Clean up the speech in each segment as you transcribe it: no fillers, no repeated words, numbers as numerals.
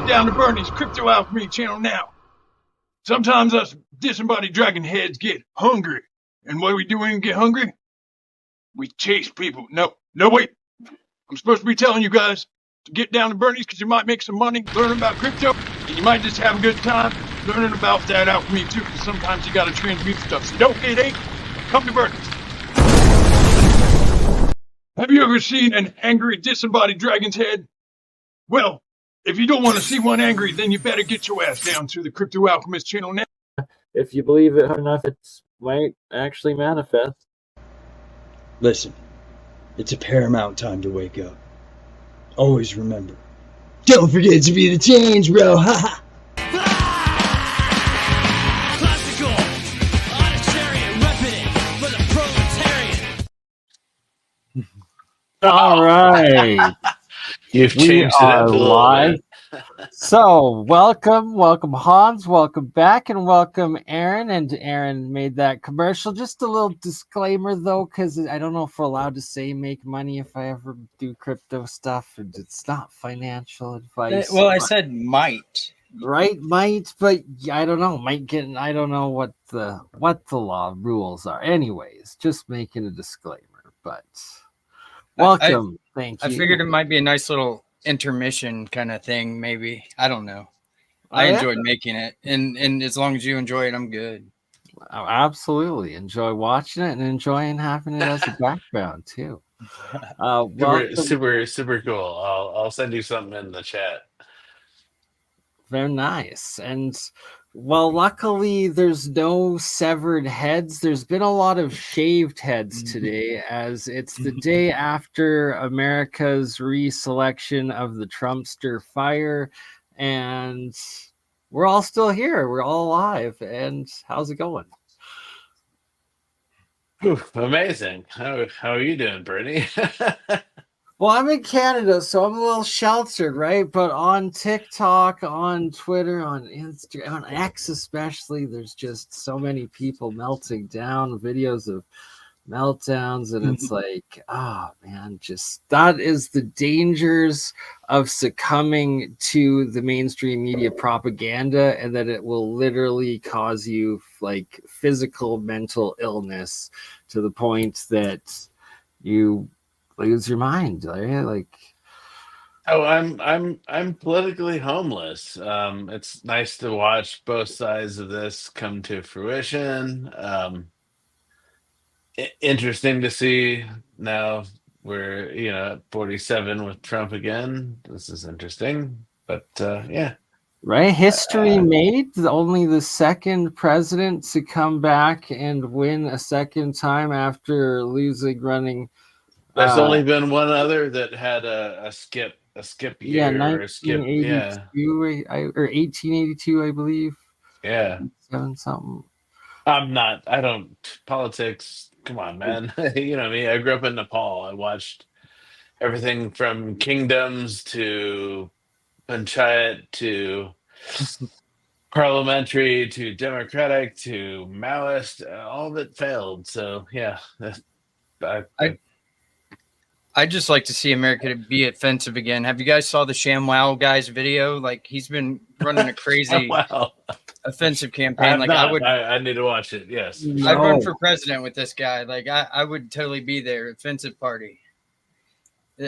down to BurnEye's Crypto Alchemy channel now. Sometimes us disembodied dragon heads get hungry. And what do we do when we get hungry? We chase people. No, wait. I'm supposed to be telling you guys to get down to BurnEye's because you might make some money learning about crypto. And you might just have a good time learning about that alchemy too, because sometimes you gotta transmute stuff. So don't get angry. Come to BurnEye's. Have you ever seen an angry disembodied dragon's head? Well, if you don't want to see one angry, then you better get your ass down to the Crypto Alchemist channel now. If you believe it hard enough, it might actually manifest. Listen, it's a paramount time to wake up. Always remember, don't forget to be the change, bro. Ha Classical, Odyssey, repping for the proletariat. All right. You've We changed it are up a little live. bit. So, welcome Hans, welcome back, and welcome Aaron. And Aaron made that commercial. Just a little disclaimer, though, because I don't know if we're allowed to say make money if I ever do crypto stuff. It's not financial advice. Well, I said might. Right, might, but I don't know. Might get. I don't know what the law rules are. Anyways, just making a disclaimer. But welcome. Thank you. I figured it might be a nice little intermission kind of thing, maybe. I don't know. I yeah. enjoyed making it, and as long as you enjoy it, I'm good. I absolutely enjoy watching it and enjoying having it as a background too. Super cool. I'll send you something in the chat. Very nice. And well, luckily there's no severed heads. There's been a lot of shaved heads today, as it's the day after America's reselection of the Trumpster fire, and we're all still here. We're all alive. And how's it going? Whew, amazing. How are you doing, Bernie? Well, I'm in Canada, so I'm a little sheltered, right? But on TikTok, on Twitter, on Instagram, on X especially, there's just so many people melting down, videos of meltdowns, and it's like, oh man, just that is the dangers of succumbing to the mainstream media propaganda, and that it will literally cause you like physical, mental illness to the point that you lose your mind, right? Like, Oh, I'm politically homeless. It's nice to watch both sides of this come to fruition. Interesting to see now we're at 47 with Trump again. This is interesting, but yeah. Right, history made. Only the second president to come back and win a second time after losing running. There's only been one other that had a skip year, Yeah, or a skip, 1982 or 1882, I believe. yeah. Something. I don't politics. Come on, man. You know me. I grew up in Nepal. I watched everything from kingdoms to panchayat to parliamentary to democratic to Maoist. All of it failed. So yeah, I'd just like to see America be offensive again. Have you guys saw the ShamWow guy's video? Like, he's been running a crazy offensive campaign. I need to watch it. Yes, I'd run for president with this guy. Like, I would totally be there. Offensive party.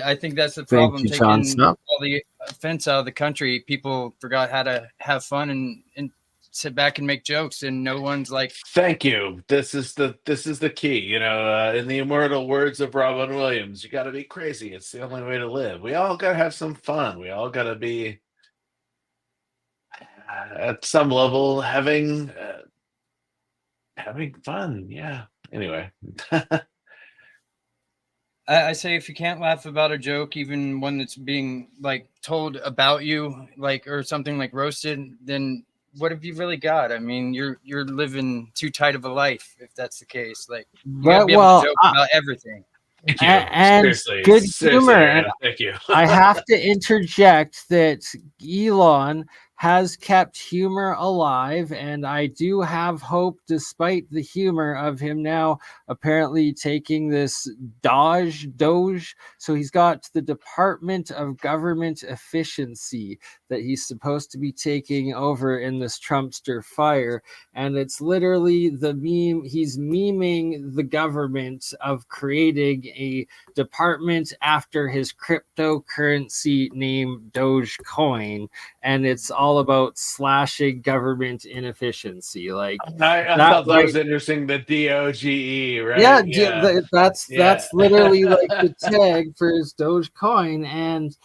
I think that's the problem. Taking all the offense out of the country, people forgot how to have fun and sit back and make jokes, and no one's like, thank you. This is the key. In the immortal words of Robin Williams, you got to be crazy. It's the only way to live. We all got to have some fun. We all got to be at some level having fun. Yeah. Anyway. I say, if you can't laugh about a joke, even one that's being like told about you, like, or something like roasted, then what have you really got? I mean, you're living too tight of a life if that's the case. Like, you gotta be able to joke about everything. Thank you. And Seriously. good humor. Thank you. I have to interject that Elon has kept humor alive, and I do have hope, despite the humor of him now apparently taking this Doge. So he's got the Department of Government Efficiency that he's supposed to be taking over in this Trumpster fire, and it's literally the meme. He's memeing the government of creating a department after his cryptocurrency named Dogecoin, and it's all about slashing government inefficiency. Like I thought that was interesting. The DOGE, right? yeah, that's literally like the tag for his Dogecoin, and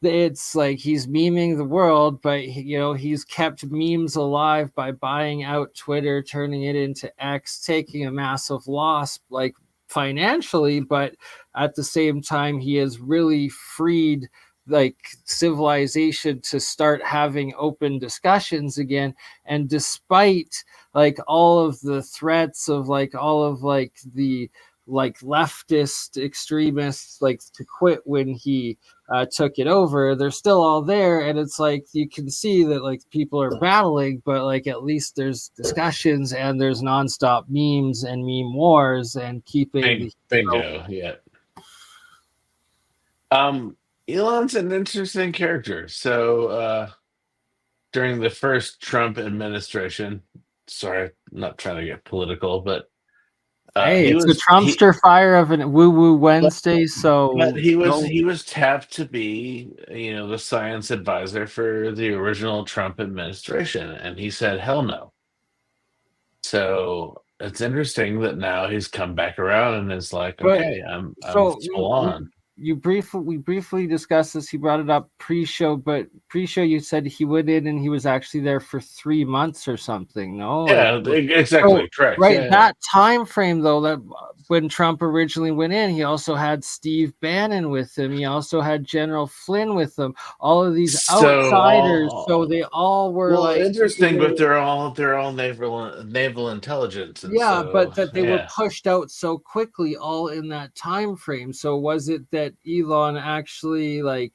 it's like he's memeing the world, but he's kept memes alive by buying out Twitter, turning it into X, taking a massive loss like financially, but at the same time he has really freed like civilization to start having open discussions again. And despite like all of the threats of like all of like the like leftist extremists like to quit when he took it over, they're still all there, and it's like you can see that like people are battling, but like at least there's discussions and there's nonstop memes and meme wars and keeping bingo. Yeah. Elon's an interesting character. So during the first Trump administration, sorry, I'm not trying to get political, but hey, it's a Trumpster fire of a woo-woo Wednesday, but he was tapped to be, the science advisor for the original Trump administration, and he said hell no. So it's interesting that now he's come back around and is like, okay, I'm full on. We briefly discussed this. He brought it up pre-show, but pre-show you said he went in and he was actually there for 3 months or something. No, yeah, exactly, correct. Right, yeah, that time frame though, that when Trump originally went in, he also had Steve Bannon with him. He also had General Flynn with him. All of these outsiders, so they all were interesting, but they're all naval intelligence. And but that they were pushed out so quickly, all in that time frame. So was it that Elon actually like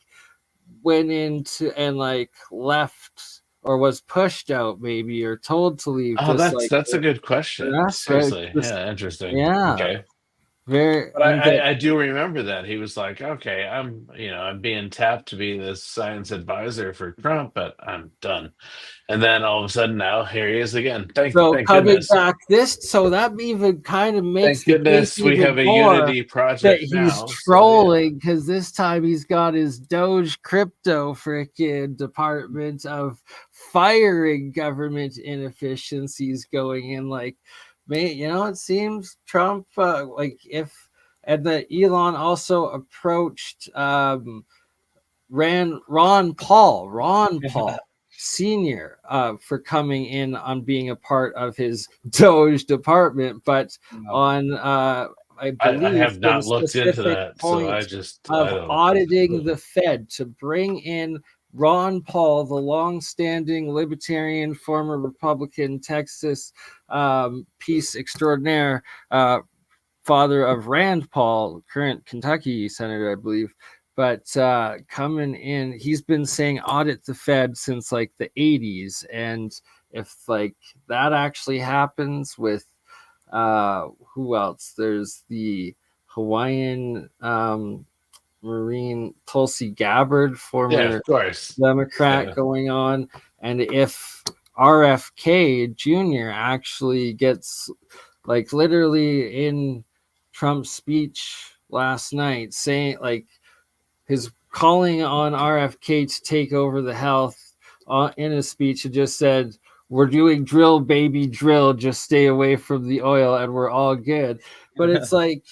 went into and like left, or was pushed out maybe, or told to leave? That's a good question. Seriously, interesting. Yeah, okay. But I do remember that he was like, okay, I'm being tapped to be this science advisor for Trump, but I'm done. And then all of a sudden now here he is again. Thank goodness. Back so that even kind of makes thank goodness we have a unity project that he's trolling, because this time he's got his Doge crypto freaking Department of firing government inefficiencies going in. Like, it seems Trump and that Elon also approached Ron Paul Senior for coming in on being a part of his Doge department, but on I believe I have not looked into that, so I just auditing the Fed to bring in Ron Paul, the long-standing libertarian, former Republican, Texas peace extraordinaire, father of Rand Paul, current Kentucky senator, I believe. But coming in, he's been saying audit the Fed since like the 80s. And if like that actually happens with who else? There's the Hawaiian Marine Tulsi Gabbard, former Democrat, going on. And if RFK Jr. actually gets like literally in Trump's speech last night saying like his calling on RFK to take over the health in his speech, and just said, "We're doing drill, baby, drill. Just stay away from the oil, and we're all good." But it's like,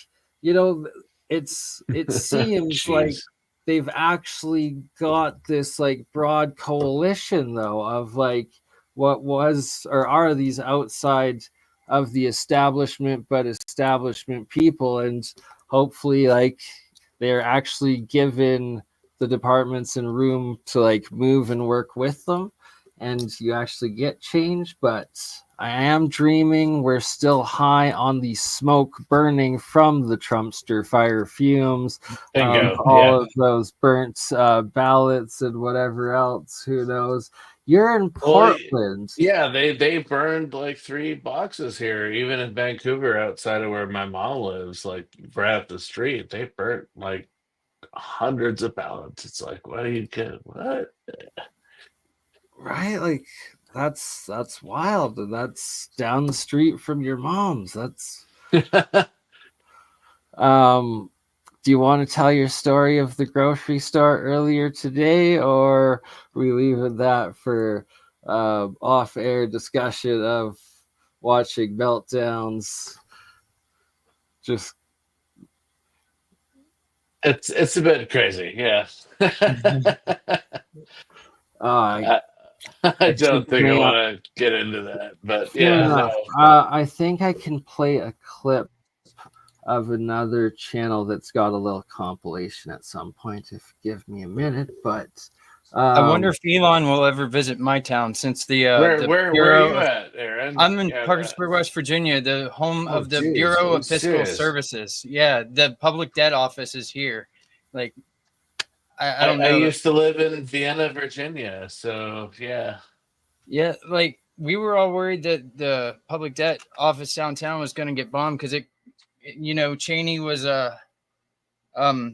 it seems like they've actually got this like broad coalition though of like what was or are these outside of the establishment, but establishment people, and hopefully like they're actually given the departments and room to like move and work with them, and you actually get change. But I am dreaming we're still high on the smoke burning from the Trumpster fire fumes, Bingo. all Yeah. of those burnt ballots and whatever else. Who knows? You're in Well, Portland. yeah, they burned like 3 boxes here, even in Vancouver, outside of where my mom lives, like right up the street. They burnt like hundreds of ballots. It's like, what do you get? What? Right? Like that's wild. And that's down the street from your mom's. That's do you want to tell your story of the grocery store earlier today, or we leaving that for off-air discussion of watching meltdowns? Just It's a bit crazy, yeah. I I don't think I me want to get into that, but fair yeah, enough. no. I think I can play a clip of another channel that's got a little compilation at some point if you give me a minute, but I wonder if Elon will ever visit my town, since the Where are Bureau you of, at, Aaron? I'm in Yeah, Parkersburg, West Virginia, the home oh, of the geez. Bureau Oh, of Fiscal serious. Services. Yeah, the public debt office is here. Like, I don't I know. used to live in Vienna, Virginia, so yeah. Yeah, like we were all worried that the public debt office downtown was going to get bombed because Cheney was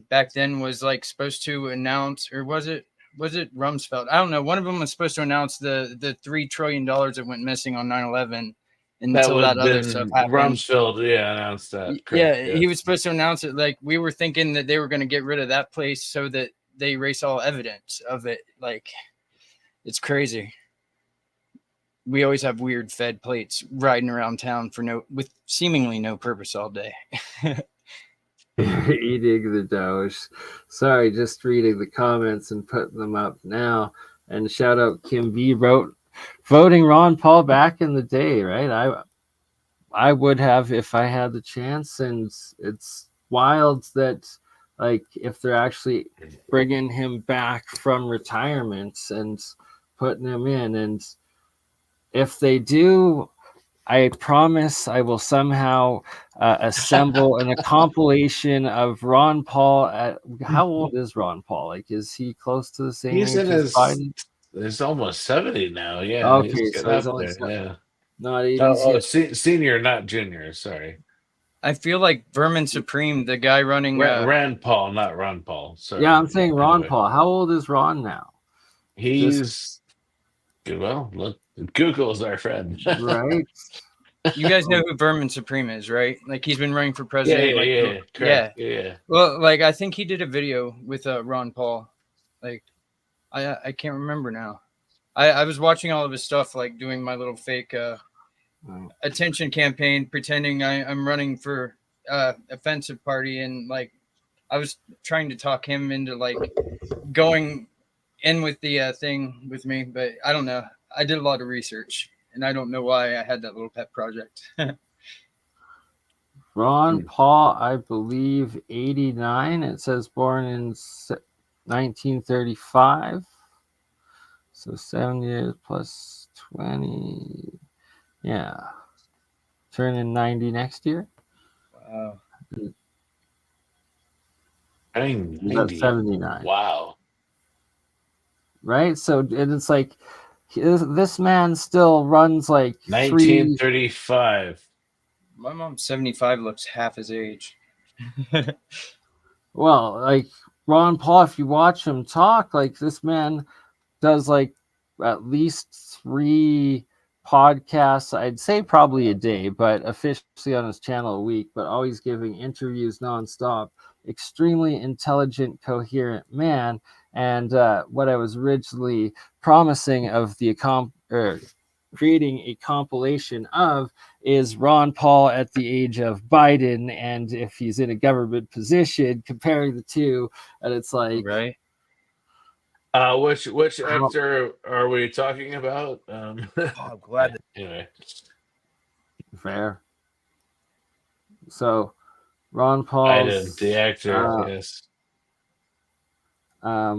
back then was like supposed to announce, or was it Rumsfeld? I don't know. One of them was supposed to announce the $3 trillion that went missing on 9/11 until That that would other have stuff been happened. Rumsfeld, yeah, announced that. Correct, Yeah, yeah. he was supposed to announce it. Like we were thinking that they were going to get rid of that place so that they erase all evidence of it. Like it's crazy. We always have weird Fed plates riding around town with seemingly no purpose all day. eating the Doge. Sorry, just reading the comments and putting them up now. And shout out Kim B wrote voting Ron Paul back in the day, right? I would have if I had the chance, and it's wild that like if they're actually bringing him back from retirement and putting him in, and if they do, I promise I will somehow assemble a compilation of Ron Paul. How old is Ron Paul? Like, is he close to the same He's age in as Biden? he's almost 70 now. Yeah, he's Okay, getting so he's up only there. Yeah. not 80s yet. Senior, not junior. Sorry. I feel like Vermin Supreme, the guy running. Rand Paul, not Ron Paul. Sorry. Yeah, I'm saying Ron Anyway. Paul. How old is Ron now? He's well. Look, Google's our friend, right? You guys know who Vermin Supreme is, right? Like he's been running for president. Yeah. Well, like I think he did a video with Ron Paul. Like I can't remember now. I was watching all of his stuff, like doing my little fake attention campaign, pretending I'm running for offensive party, and like I was trying to talk him into like going in with the thing with me, but I don't know. I did a lot of research, and I don't know why I had that little pet project. Ron Paul, I believe 89. It says born in 1935. So 7 years plus 20. Yeah. Turning 90 next year. Wow. That's 79. Wow. Right? So it's like this man still runs like 1935. My mom's 75, looks half his age. Well, like Ron Paul, if you watch him talk, like this man does like at least 3 podcasts, I'd say probably a day, but officially on his channel a week, but always giving interviews nonstop. Extremely intelligent, coherent man. And what I was originally promising of the creating a compilation of is Ron Paul at the age of Biden, and if he's in a government position, comparing the two, and it's like, right. Which actor are we talking about? I'm glad. Anyway, fair. So, Ron Biden, Paul's the actor, yes. I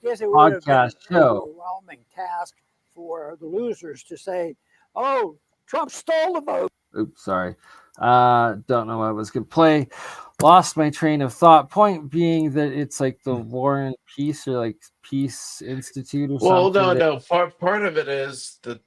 guess it would have been podcast an show. overwhelming task for the losers to say, Oh, Trump stole the vote. Oops, sorry. Don't know what I was going to play. Lost my train of thought. Point being that it's like the War and Peace or like Peace Institute or Well, something. no. Part of it is that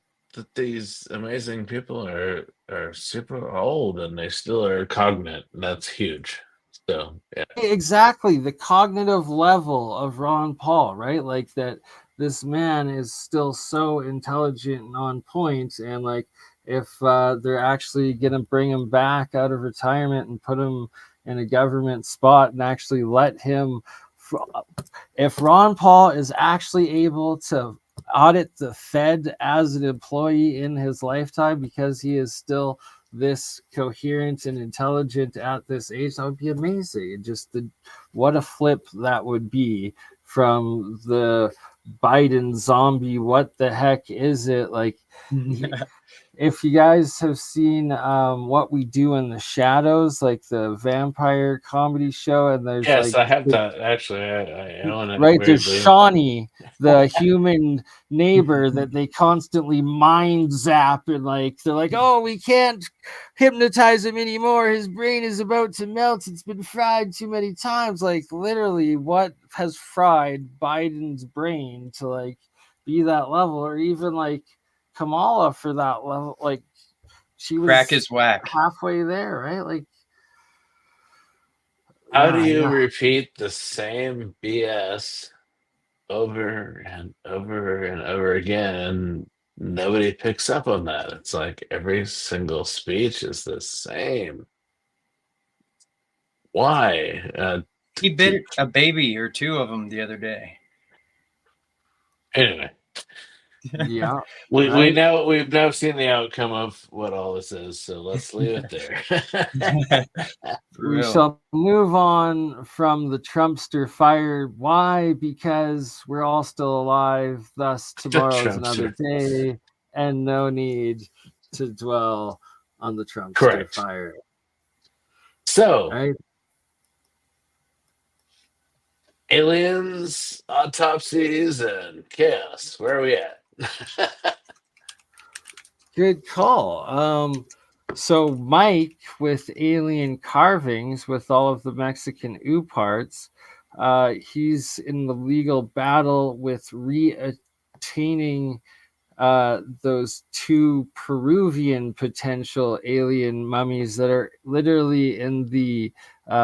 these amazing people are super old and they still are cognate, and that's huge. So yeah. Exactly, the cognitive level of Ron Paul, right? Like that this man is still so intelligent and on point, and like if they're actually gonna bring him back out of retirement and put him in a government spot and actually let him, if Ron Paul is actually able to audit the Fed as an employee in his lifetime because he is still this coherent and intelligent at this age, that would be amazing. And just what a flip that would be from the Biden zombie. What the heck is it? Like, if you guys have seen What We Do in the Shadows, like the vampire comedy show, and there's Yes, like I have that actually. I own it. right, there's Weirdly. Shawnee, the human neighbor that they constantly mind zap, and like they're like, oh, we can't hypnotize him anymore, his brain is about to melt, it's been fried too many times. Like literally, what has fried Biden's brain to like be that level? Or even like Kamala for that level, like she was Crack is whack. halfway there, right? Like, How do you yeah. repeat the same BS over and over and over again, and nobody picks up on that? It's like every single speech is the same. Why? He bit a baby or two of them the other day. Anyway, Yeah, we've now seen the outcome of what all this is, so let's leave it there. We shall move on from the Trumpster fire. Why? Because we're all still alive. Thus, tomorrow's another day, and no need to dwell on the Trumpster fire. So, right? Aliens, autopsies, and chaos. Where are we at? Good call. So Mike with alien carvings with all of the Mexican parts, he's in the legal battle with reattaining those two Peruvian potential alien mummies that are literally in the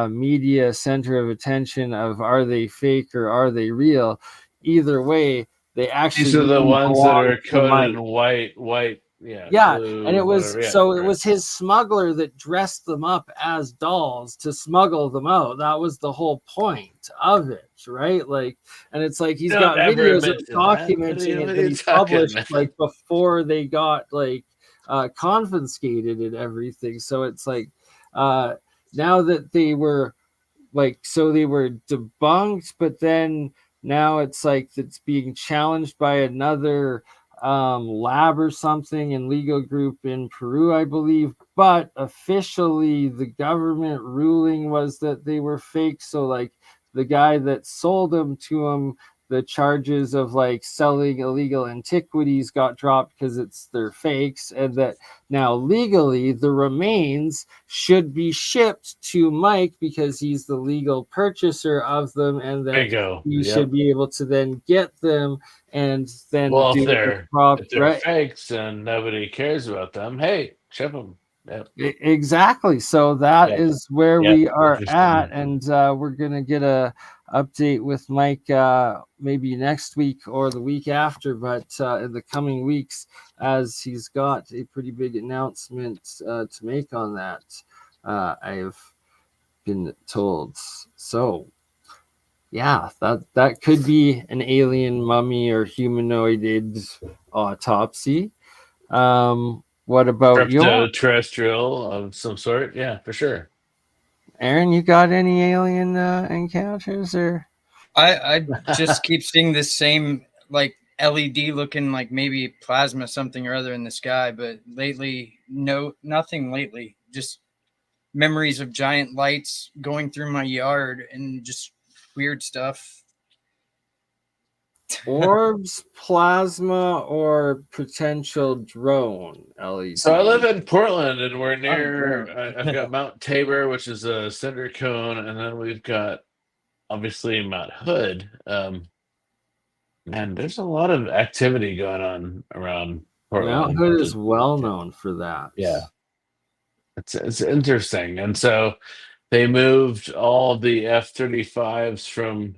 media center of attention of, are they fake or are they real? Either way, they actually, these are the ones that are coated in white, blue, and it was whatever, it was his smuggler that dressed them up as dolls to smuggle them out. That was the whole point of it, right? Like, and it's like he's got videos of documenting it that he published like before they got like confiscated and everything. So it's like now that they were like, so they were debunked, but then now it's like it's being challenged by another lab or something and legal group in Peru, I believe. But officially, the government ruling was that they were fake. So, like, the guy that sold them to him, the charges of like selling illegal antiquities got dropped because they're fakes, and that now legally the remains should be shipped to Mike because he's the legal purchaser of them, and that he should be able to then get them and then do if they're fakes and nobody cares about them, hey, ship them. Yep. Exactly. So that is where we are at, and we're gonna get a update with Mike maybe next week or the week after, but in the coming weeks, as he's got a pretty big announcement to make on that. I've been told. So yeah, that could be an alien mummy or humanoid autopsy. What about your terrestrial of some sort? Yeah, for sure. Aaron, you got any alien encounters? Or I just keep seeing this same like LED looking like maybe plasma something or other in the sky, but lately nothing lately. Just memories of giant lights going through my yard and just weird stuff. Orbs, plasma, or potential drone LED. So I live in Portland, and we're Oh, near. drone. I've got Mount Tabor, which is a cinder cone, and then we've got obviously Mount Hood. And there's a lot of activity going on around Mount Portland. Hood is well known for that. Yeah, it's interesting, and so they moved all the F-35s from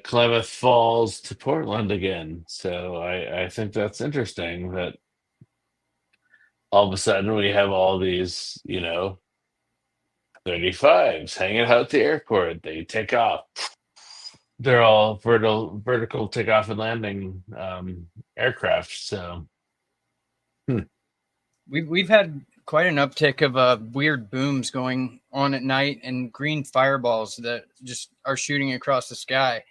Klamath Falls to Portland again. So I think that's interesting that all of a sudden we have all these, 35s hanging out at the airport. They take off. They're all vertical takeoff and landing aircraft. So We've had quite an uptick of weird booms going on at night and green fireballs that just are shooting across the sky.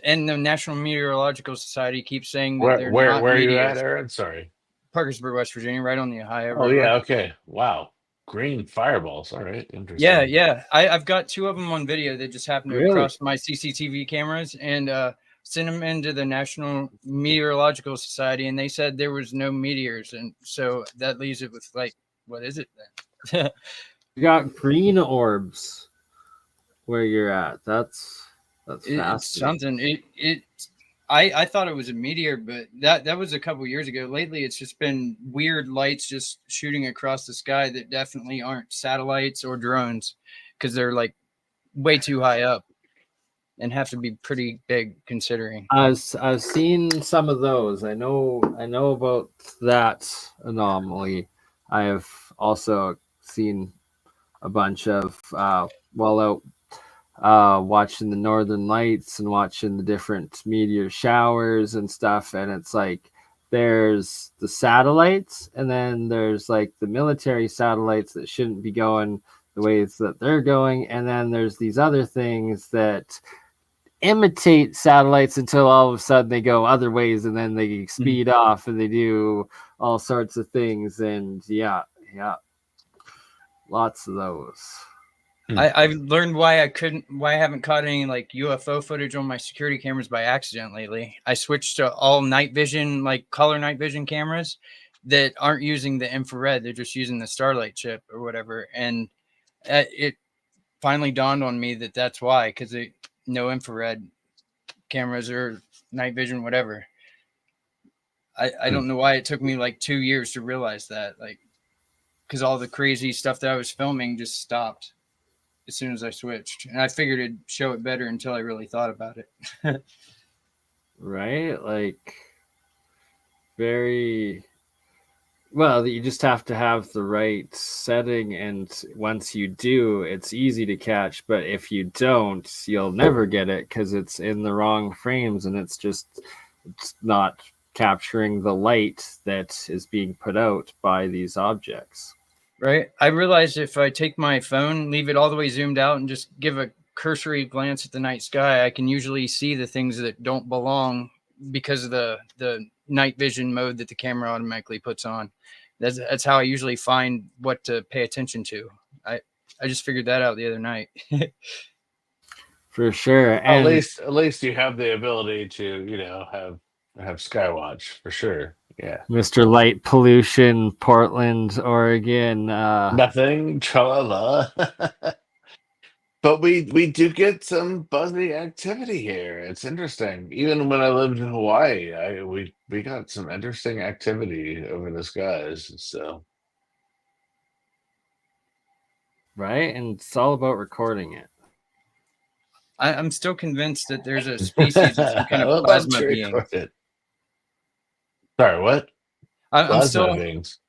And the National Meteorological Society keeps saying that they're where not are you at, meteors. Aaron? Sorry. Parkersburg, West Virginia, right on the Ohio Oh River. yeah, okay. Wow. Green fireballs. All right, interesting. Yeah. I've got 2 of them on video that just happened to Really? cross my CCTV cameras and sent them into the National Meteorological Society, and they said there was no meteors, and so that leaves it with like, what is it then? You got green orbs where you're at. That's It's fascinating. something. I thought it was a meteor, but that was a couple years ago. Lately, it's just been weird lights just shooting across the sky that definitely aren't satellites or drones, because they're like way too high up and have to be pretty big considering. I've seen some of those. I know about that anomaly. I have also seen a bunch of while out watching the northern lights and watching the different meteor showers and stuff, and it's like there's the satellites, and then there's like the military satellites that shouldn't be going the ways that they're going, and then there's these other things that imitate satellites until all of a sudden they go other ways, and then they speed off and they do all sorts of things. And yeah, lots of those. I've learned why I haven't caught any like UFO footage on my security cameras by accident lately. I switched to all night vision, like color night vision cameras that aren't using the infrared. They're just using the Starlight chip or whatever. And it finally dawned on me that that's why, because no infrared cameras or night vision, whatever. I don't know why it took me like 2 years to realize that, like, because all the crazy stuff that I was filming just stopped as soon as I switched, and I figured it'd show it better until I really thought about it. Right? Like, very well, you just have to have the right setting, and once you do, it's easy to catch. But if you don't, you'll never get it because it's in the wrong frames, and it's not capturing the light that is being put out by these objects. Right. I realized if I take my phone, leave it all the way zoomed out, and just give a cursory glance at the night sky, I can usually see the things that don't belong because of the night vision mode that the camera automatically puts on. That's how I usually find what to pay attention to. I just figured that out the other night. For sure. At And least you have the ability to, have Skywatch for sure. Yeah. Mr. Light Pollution, Portland, Oregon. Nothing, tra-la-la. But we do get some buzzy activity here. It's interesting. Even when I lived in Hawaii, we got some interesting activity over the skies. So Right? And it's all about recording it. I'm still convinced that there's a species of some kind I of would love plasma to being. record it. Sorry, what? I'm Plasma still. beings.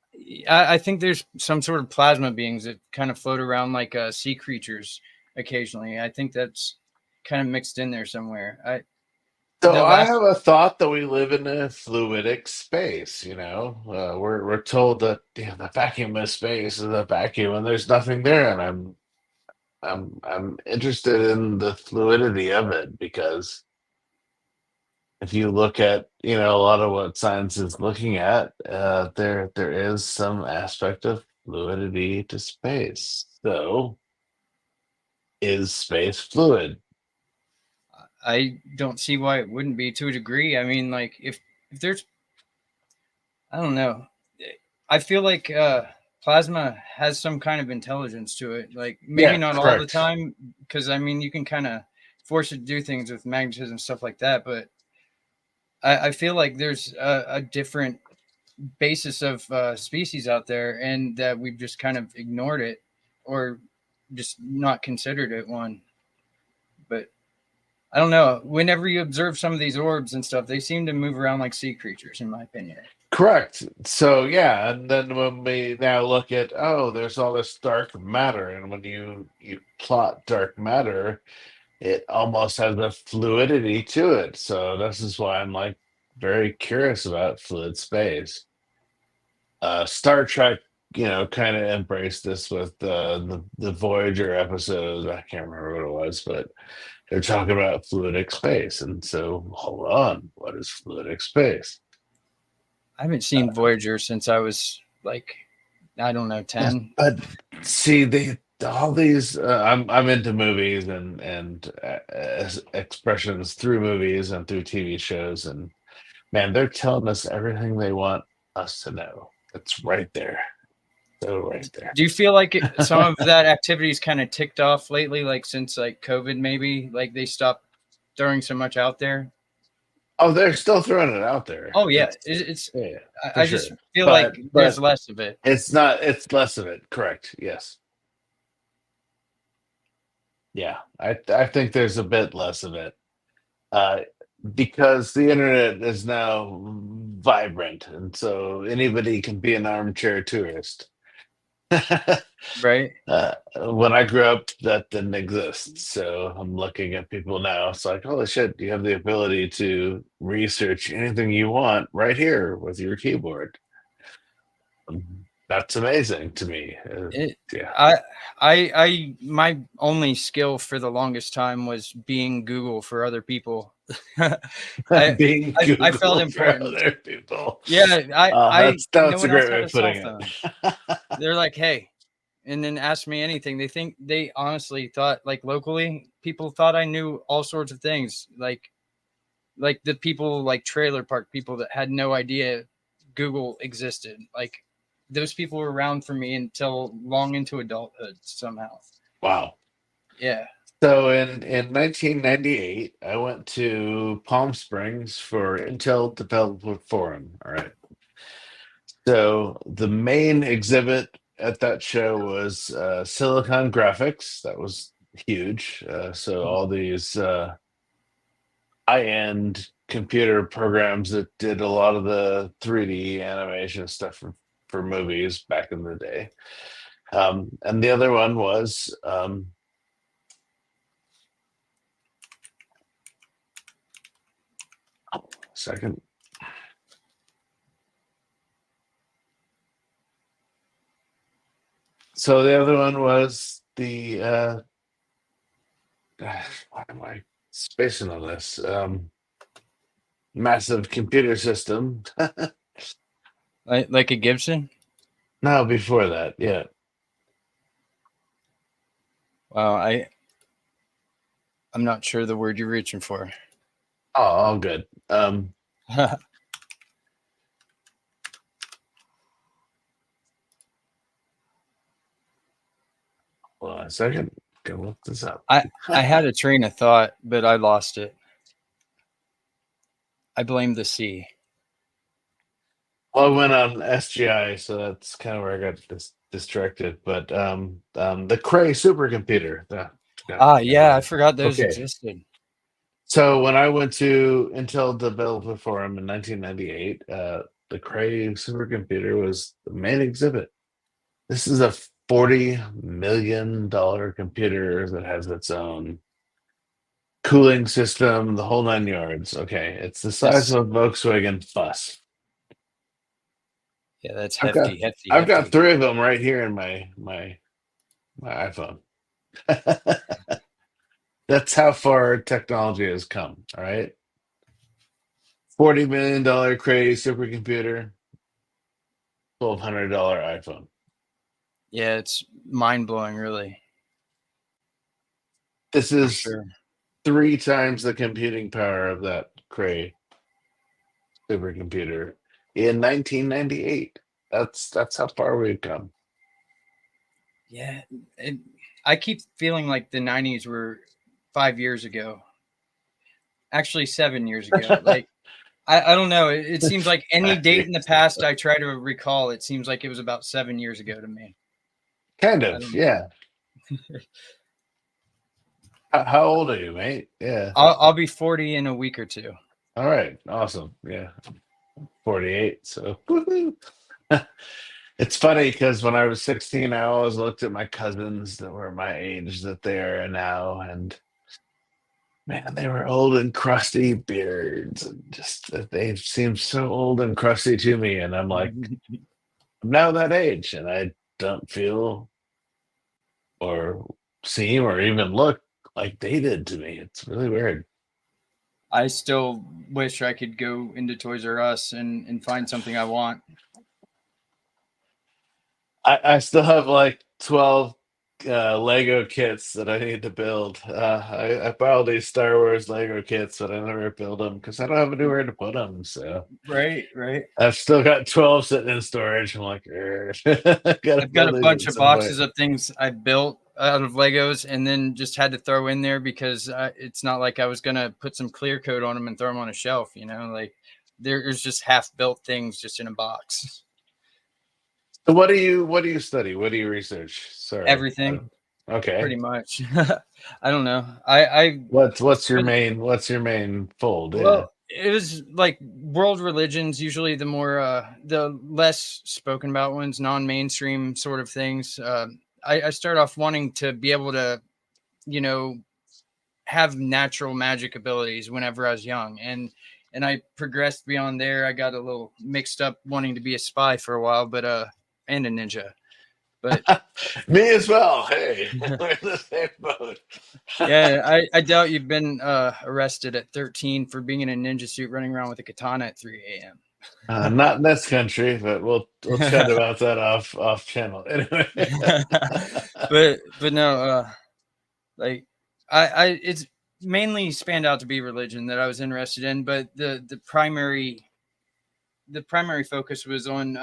I think there's some sort of plasma beings that kind of float around like sea creatures occasionally. I think that's kind of mixed in there somewhere. So The I last- have a thought that we live in a fluidic space. We're told that the vacuum of space is a vacuum, and there's nothing there. And I'm interested in the fluidity of it, because if you look at a lot of what science is looking at, there is some aspect of fluidity to space. So is space fluid? I don't see why it wouldn't be to a degree. I mean, like if there's, I don't know. I feel like plasma has some kind of intelligence to it. Like maybe Yeah, not all the correct. time, because I mean you can kind of force it to do things with magnetism stuff like that. But I feel like there's a different basis of species out there, and that we've just kind of ignored it or just not considered it one. But I don't know. Whenever you observe some of these orbs and stuff, they seem to move around like sea creatures, in my opinion. Correct. So yeah, and then when we now look at, oh, there's all this dark matter, and when you plot dark matter, it almost has a fluidity to it. So this is why I'm like very curious about fluid space. Star Trek, kind of embraced this with the Voyager episode. I can't remember what it was, but they're talking about fluidic space, and so hold on, what is fluidic space? I haven't seen Voyager since I was like, I don't know, 10. But see, all these. I'm into movies and expressions through movies and through TV shows, and man, they're telling us everything they want us to know. It's right there, so right there. Do you feel like some of that activity's kind of ticked off lately, like since like COVID, maybe like they stopped throwing so much out there? Oh, they're still throwing it out there. Oh yeah, it's Yeah, I for just sure. feel But- like there's but- less of it. It's not. It's less of it. Correct. Yes. Yeah, I think there's a bit less of it, because the internet is now vibrant, and so anybody can be an armchair tourist. Right? When I grew up, that didn't exist. So I'm looking at people now. It's like, holy shit, you have the ability to research anything you want right here with your keyboard. That's amazing to me. Yeah. I my only skill for the longest time was being Google for other people. Being I Google felt for important. other people. Yeah, That's no a one great else way had of a cell putting phone. it. They're like, hey, and then ask me anything. They honestly thought, like, locally, people thought I knew all sorts of things, like the people, like trailer park people that had no idea Google existed. Like those people were around for me until long into adulthood somehow. Wow. Yeah. So in 1998, I went to Palm Springs for Intel Developer Forum. All right. So the main exhibit at that show was Silicon Graphics. That was huge. So all these high-end computer programs that did a lot of the 3D animation stuff for movies back in the day. And the other one was second. So the other one was the why am I spacing on this? Massive computer system. Like a Gibson. No, before that, yeah. Wow, I'm not sure the word you're reaching for. Oh, all good. Hold on a second. Go look this up. I had a train of thought, but I lost it. I blame the sea. Well, I went on SGI, so that's kind of where I got distracted. But the Cray supercomputer. Yeah, I forgot those Okay. existed. So when I went to Intel Developer Forum in 1998, the Cray supercomputer was the main exhibit. This is a $40 million computer that has its own cooling system, the whole 9 yards. Okay, it's the size of a Volkswagen bus. Yeah, that's I've hefty. got 3 of them right here in my iPhone. That's how far technology has come. All right, $40 million Cray supercomputer, $1,200 iPhone. Yeah, it's mind blowing, really. This For is sure. 3 times the computing power of that Cray supercomputer in 1998. That's how far we've come. Yeah, I keep feeling like the 90s were 5 years ago. Actually, 7 years ago. Like, I don't know. It seems like any date in the past I try to recall, it seems like it was about 7 years ago to me. Kind I of, don't know. yeah. How old are you, mate? Yeah. I'll be 40 in a week or two. All right. Awesome. Yeah. 48. So woohoo. It's funny because when I was 16, I always looked at my cousins that were my age that they are now, and man, they were old and crusty beards, and just they seemed so old and crusty to me. And I'm like, I'm now that age, and I don't feel or seem or even look like they did to me. It's really weird. I still wish I could go into Toys R Us and find something I want. I still have like 12 Lego kits that I need to build. I buy all these Star Wars Lego kits, but I never build them because I don't have anywhere to put them. So Right. I've still got 12 sitting in storage. I'm like, I've got build a these bunch at of some point. boxes of things I built out of Legos and then just had to throw in there because it's not like I was going to put some clear coat on them and throw them on a shelf, you know, like there's just half built things just in a box. So what do you study? What do you research? Sorry. Everything. Okay. Pretty much. I don't know. I What's your main fold? Well, it was like world religions, usually the more the less spoken about ones, non-mainstream sort of things. I start off wanting to be able to, you know, have natural magic abilities whenever I was young, and I progressed beyond there. I got a little mixed up wanting to be a spy for a while, but and a ninja. But Me as well. Hey, we're in the same boat. yeah, I doubt you've been arrested at 13 for being in a ninja suit running around with a katana at 3 a.m. Not in this country, but we'll chat about that off channel anyway. but no, like I it's mainly spanned out to be religion that I was interested in, but the primary focus was on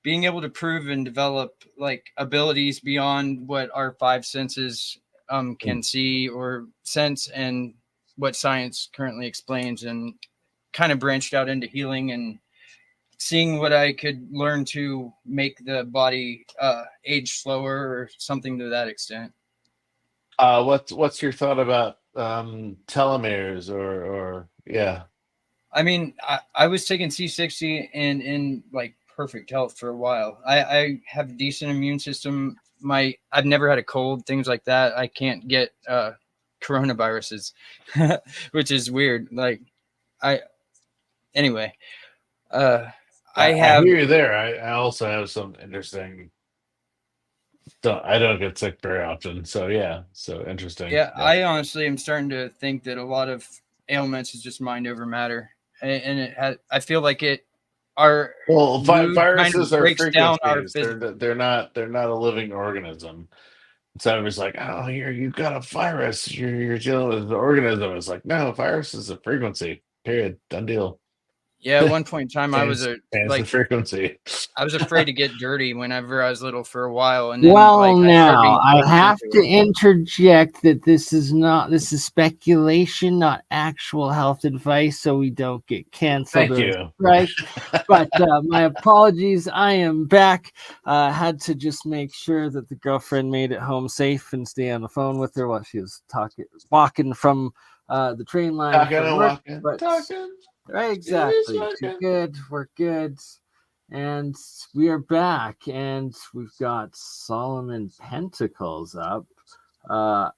being able to prove and develop like abilities beyond what our 5 senses can see or sense, and what science currently explains, and kind of branched out into healing and seeing what I could learn to make the body age slower or something to that extent. What's your thought about telomeres or yeah? I mean, I was taking C60 and in like perfect health for a while. I have a decent immune system. I've never had a cold, things like that. I can't get coronaviruses, which is weird. Like anyway, I hear you there. I also have some interesting. I don't get sick very often, so yeah, so interesting. Yeah, I honestly am starting to think that a lot of ailments is just mind over matter, and I feel like viruses are breaks down our frequencies. They're not a living organism. So everybody's like, oh, you've got a virus. You're dealing with the organism. It's like, no, virus is a frequency. Period. Done deal. Yeah, at one point in time, I was the frequency. I was afraid to get dirty whenever I was little for a while, and then now I have to interject that this is speculation, not actual health advice, so we don't get canceled. Thank you. Right? But my apologies. I am back. Had to just make sure that the girlfriend made it home safe and stay on the phone with her while she was walking from the train line. Talking. Right, exactly. Good. We're good. And we are back, and we've got Solomon Pentacles up. I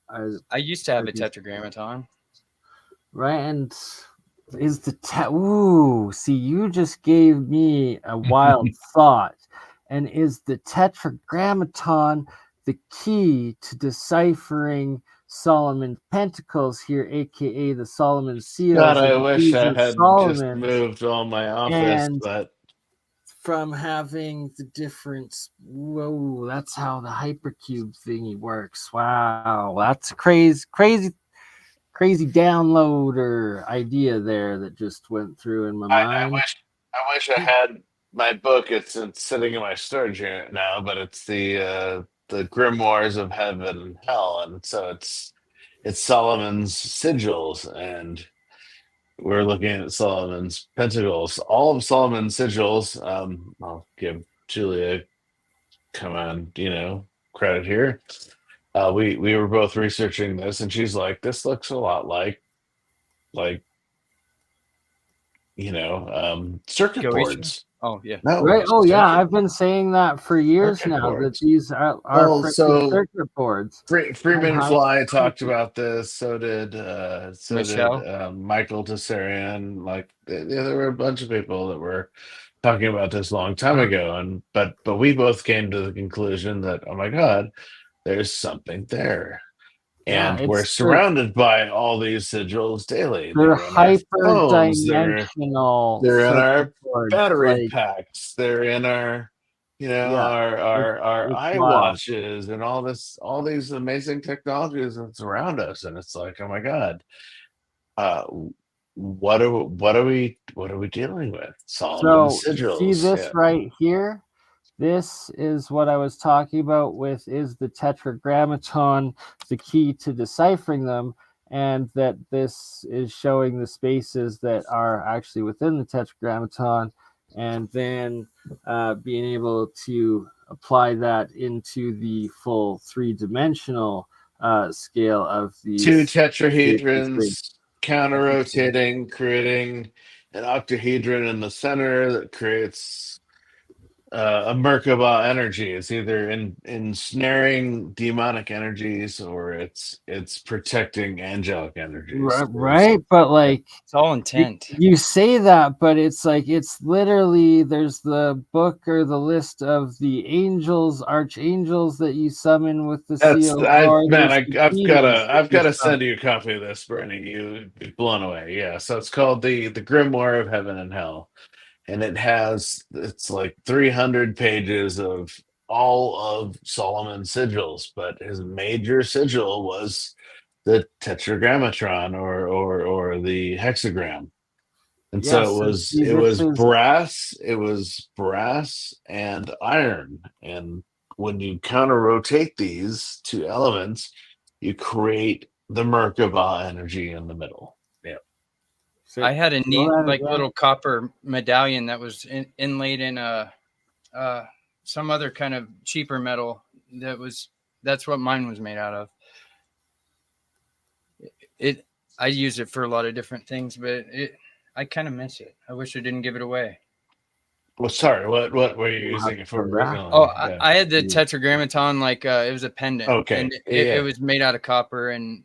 used to have a tetragrammaton. Right, and is the ooh, see, you just gave me a wild thought. And is the tetragrammaton the key to deciphering Solomon Pentacles here, aka the Solomon Seals? God, I wish I had just moved all my office, but from having the difference. Whoa, that's how the hypercube thingy works. Wow, that's crazy. crazy download or idea there that just went through in my I mind. wish I had my book. It's sitting in my storage unit now, but it's the Grimoires of Heaven and Hell, and so it's Solomon's sigils, and we're looking at Solomon's Pentacles. All of Solomon's sigils. I'll give Julia, come on, credit here. We were both researching this, and she's like, "This looks a lot like circuit Go each- boards." Oh yeah. No, Right. Oh yeah, circuit- I've been saying that for years circuit now. That boards. these are Well, freaking so circuit boards. Freeman How Fly talked creepy. about this. So did Michelle. Michael Tessarian. Like, there were a bunch of people that were talking about this a long time ago, and but we both came to the conclusion that, oh my God, there's something there. Yeah, And we're surrounded by all these sigils daily. they're They're in our phones. hyper-dimensional They're in circuit our boards. battery Like, packs. They're in our, yeah, our it's wild. iWatches and all these amazing technologies that's around us. And it's like, oh my God, what are we dealing with? Solomon So sigils. see this Yeah. right here? This is what I was talking about with, is the tetragrammaton the key to deciphering them, and that this is showing the spaces that are actually within the tetragrammaton, and then being able to apply that into the full three-dimensional scale of these Two tetrahedrons counter-rotating, creating an octahedron in the center that creates a Merkaba energy. It's either ensnaring demonic energies, or it's protecting angelic energies. right, but like, It's all intent. you say that, but it's like, it's literally, there's the book or the list of the angels, archangels that you summon with the seal. I've the got demons that to you send you a copy of this, Bernie. You'd be blown away. Yeah, so it's called the Grimoire of Heaven and Hell, and it's like 300 pages of all of Solomon's sigils, but his major sigil was the tetragrammatron or the hexagram. And Yeah, so so it was see, this is- brass and iron, and when you counter rotate these two elements, you create the Merkaba energy in the middle. Yeah. I had a neat that like again. little copper medallion that was inlaid in some other kind of cheaper metal. That's what mine was made out of. I use it for a lot of different things, but I kind of miss it. I wish I didn't give it away. Well, sorry, what were you using it for originally? Oh, Yeah. I had the tetragrammaton, like it was a pendant. Okay. And Yeah. it was made out of copper, and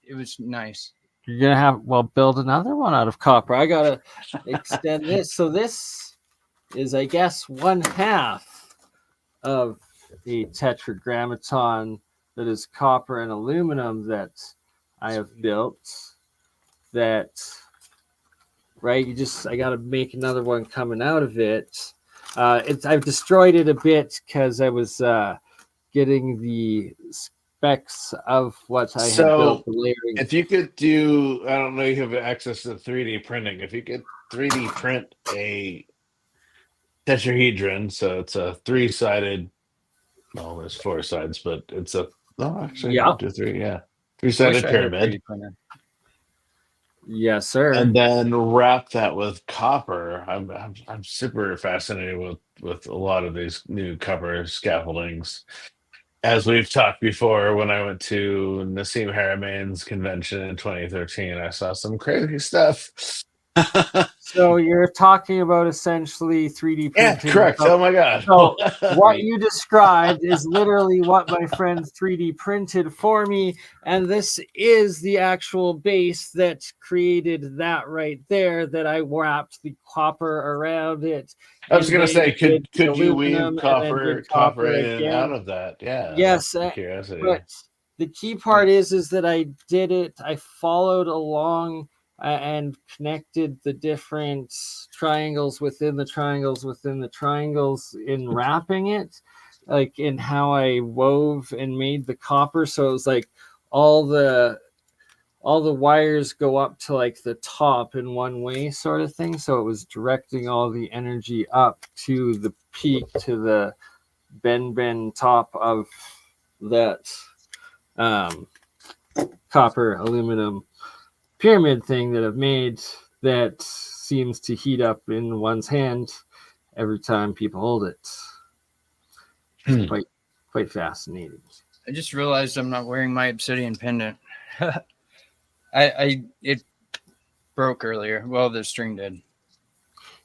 it was nice. You're gonna build another one out of copper. I gotta extend this. So this is, I guess, 1/2 of a tetragrammaton that is copper and aluminum that I have built. That, right? I gotta make another one coming out of it. I've destroyed it a bit because I was getting the specs of what I had built. The layering. If you could do, I don't know, you have access to 3D printing. If you could 3D print a tetrahedron, so it's a 3-sided, well, there's 4 sides, but it's actually, Yeah. 3-sided pyramid. Yes, sir. And then wrap that with copper. I'm super fascinated with a lot of these new copper scaffoldings. As we've talked before, when I went to Nassim Harameyn's convention in 2013, I saw some crazy stuff. So you're talking about essentially 3D printing. Yeah, correct. Oh my God. So what you described is literally what my friend 3D printed for me, and this is the actual base that created that right there, that I wrapped the copper around it. I was going to say, could you aluminum weave copper copper in and again. out of that? Yeah. Yes, Curiosity. but the key part is that I did it. I followed along and connected the different triangles within the triangles within the triangles in wrapping it, like in how I wove and made the copper. So it was like all the all the wires go up to like the top in one way sort of thing. So it was directing all the energy up to the peak, to the bend top of that copper aluminum pyramid thing that I've made, that seems to heat up in one's hand every time people hold it. It's quite fascinating. I just realized I'm not wearing my obsidian pendant. It broke earlier. Well, the string did.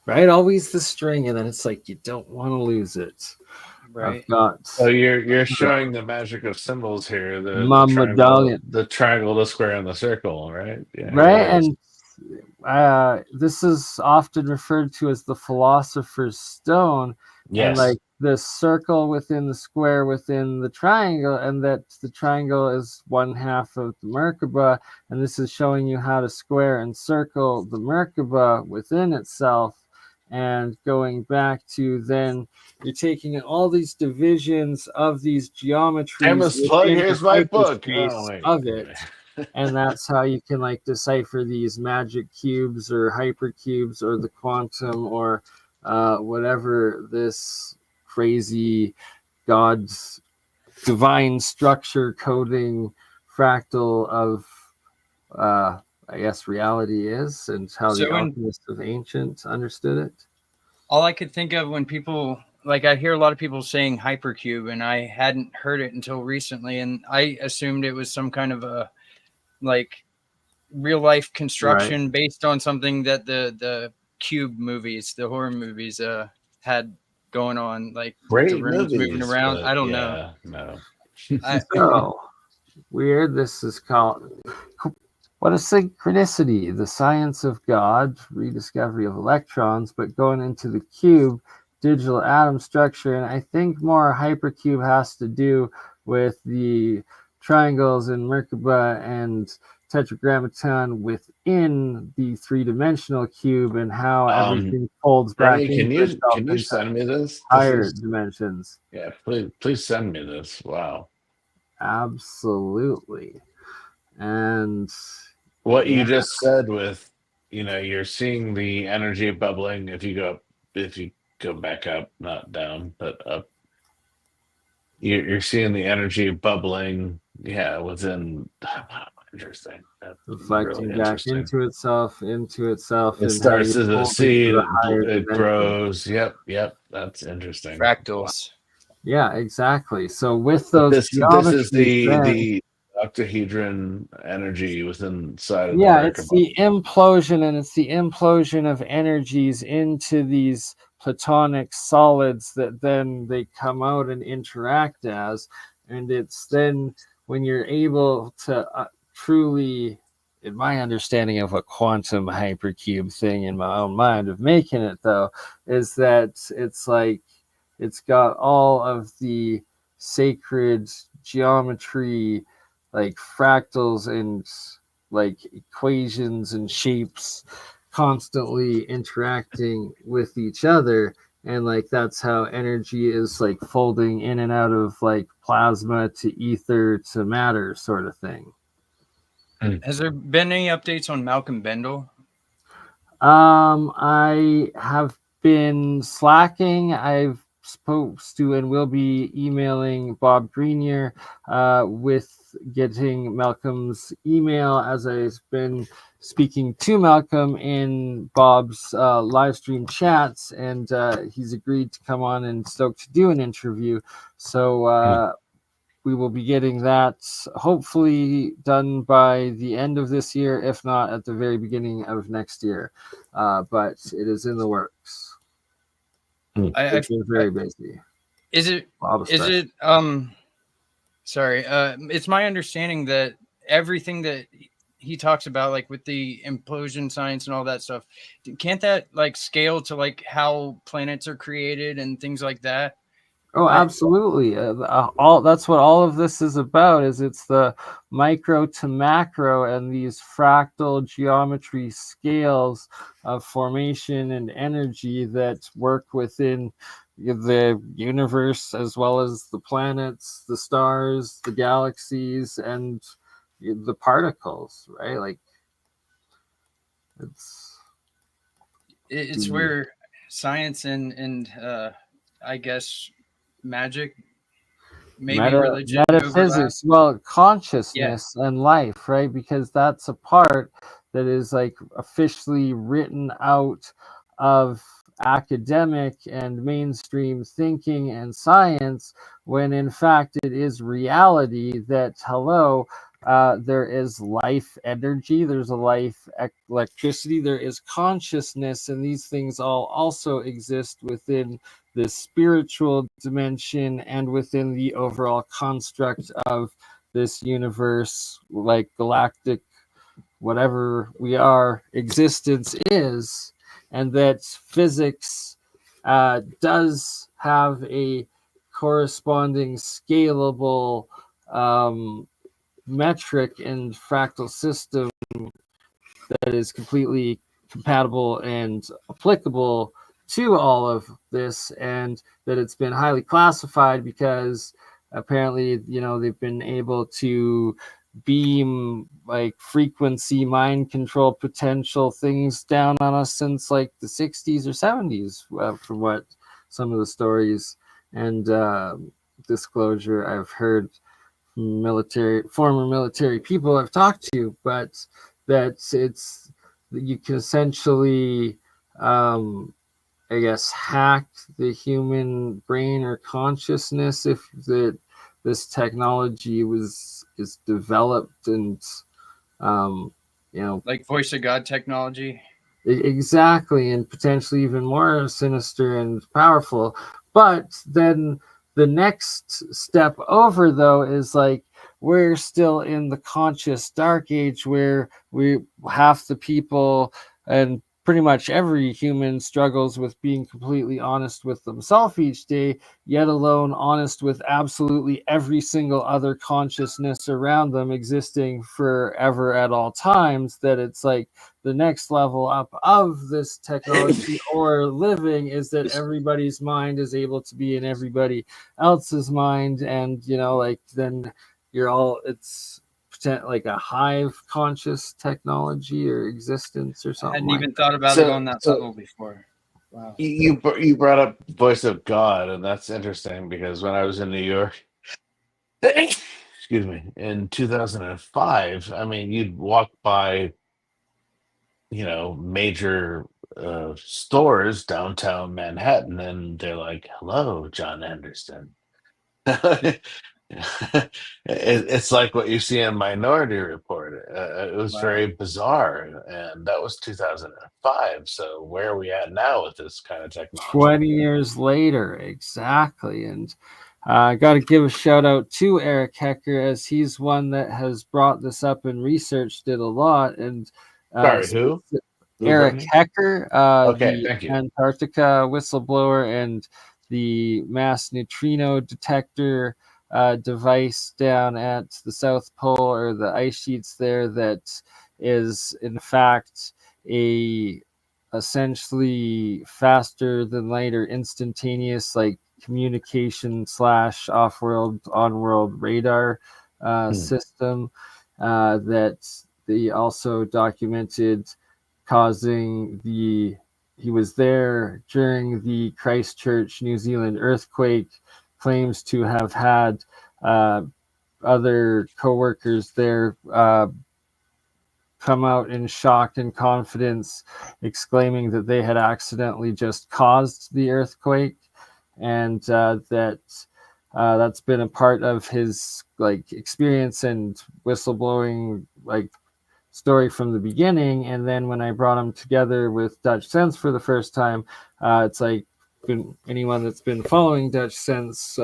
Right, always the string, and then it's like you don't want to lose it. Right. I've got So you're showing the magic of symbols here. my medallion. The triangle, the square, and the circle, right? Yeah. Right, and this is often referred to as the philosopher's stone. Yes. And like the circle within the square within the triangle, and that the triangle is one half of the Merkaba, and this is showing you how to square and circle the Merkaba within itself. And going back to then, you're taking all these divisions of these geometries. Shameless plug, here's my book. Of it. And that's how you can like decipher these magic cubes or hypercubes or the quantum or whatever this crazy God's divine structure coding fractal of I guess reality is, and how the Alchemist of ancient understood it. All I could think of when people, like, I hear a lot of people saying hypercube, and I hadn't heard it until recently, and I assumed it was some kind of a like real life construction based on something that the cube movies, the horror movies, had going on, like great the rooms movies, moving around. I don't know. No. So weird. This is called What a Synchronicity, the Science of God, Rediscovery of Electrons, but going into the cube, digital atom structure. And I think more hypercube has to do with the triangles in Merkaba and tetragrammaton within the three-dimensional cube, and how everything folds back into can you send me this? Higher dimensions. Yeah, please send me this. Wow. Absolutely. And what you just said with, you're seeing the energy bubbling. If you go back up, not down, but up, you're seeing the energy bubbling. Yeah, within. Interesting. That's reflecting really back into itself. It starts as a seed. It grows. Yep. That's interesting. Fractals. Yeah, exactly. So with those, this is the octahedron energy within inside of the Merkaba. It's the implosion, and it's the implosion of energies into these platonic solids that then they come out and interact as, and it's then when you're able to truly, in my understanding of a quantum hypercube thing in my own mind of making it, though, is that it's like it's got all of the sacred geometry, like fractals and like equations and shapes constantly interacting with each other. And like that's how energy is like folding in and out of like plasma to ether to matter sort of thing. Has there been any updates on Malcolm Bendel? I have been slacking. I've supposed to and will be emailing Bob Greenier with getting Malcolm's email, as I've been speaking to Malcolm in Bob's live stream chats, and he's agreed to come on and stoked to do an interview. So we will be getting that hopefully done by the end of this year, if not at the very beginning of next year. But it is in the works. I've been very busy. Is it? Sorry. It's my understanding that everything that he talks about, like with the implosion science and all that stuff, can't that like scale to like how planets are created and things like that? Oh, absolutely. All that's what all of this is about. Is it's the micro to macro and these fractal geometry scales of formation and energy that work within the universe, as well as the planets, the stars, the galaxies, and the particles, right? Like It's where science and I guess magic, maybe religion overlap. metaphysics, well, Yeah, consciousness and life, right? Because that's a part that is like officially written out of academic and mainstream thinking and science, when in fact it is reality that, hello, there is life energy, there's a life electricity, there is consciousness, and these things all also exist within the spiritual dimension and within the overall construct of this universe, like galactic, whatever we are, existence is, and that physics does have a corresponding scalable metric and fractal system that is completely compatible and applicable to all of this, and that it's been highly classified because apparently, you know, they've been able to beam like frequency mind control potential things down on us since like the 60s or 70s, from what some of the stories and disclosure I've heard from former military people I've talked to. But that it's, you can essentially I guess hack the human brain or consciousness if this technology is developed, and you know, like voice of God technology. exactly, and potentially even more sinister and powerful. But then the next step over, though, is like we're still in the conscious dark age where half the people and pretty much every human struggles with being completely honest with themselves each day, yet alone honest with absolutely every single other consciousness around them existing forever at all times. That it's like the next level up of this technology or living is that everybody's mind is able to be in everybody else's mind, and you know, like then you're all, it's like a hive conscious technology or existence or I something hadn't like even thought about it So, on that so level before. Wow. you brought up voice of God, and that's interesting because when I was in New York, excuse me, in 2005, I mean, you'd walk by, you know, major stores downtown Manhattan, and they're like, "Hello, John Anderson." It's like what you see in Minority Report. It was Wow. very bizarre, and that was 2005. So where are we at now with this kind of technology? 20 years later, exactly. And I got to give a shout out to Eric Hecker, as he's one that has brought this up and researched it a lot. And Sorry, who? Who, Eric Brittany? Hecker, Okay, the thank you. Antarctica whistleblower and the mass neutrino detector device down at the South Pole, or the ice sheets there, that is in fact a essentially faster than light or instantaneous like communication / off-world on-world radar Hmm. system that they also documented causing the, he was there during the Christchurch, New Zealand earthquake, claims to have had other co-workers there come out in shock and confidence, exclaiming that they had accidentally just caused the earthquake, and that's been a part of his like experience and whistleblowing like story from the beginning. And then when I brought him together with Dutch Sense for the first time, it's like anyone that's been following Dutch Sense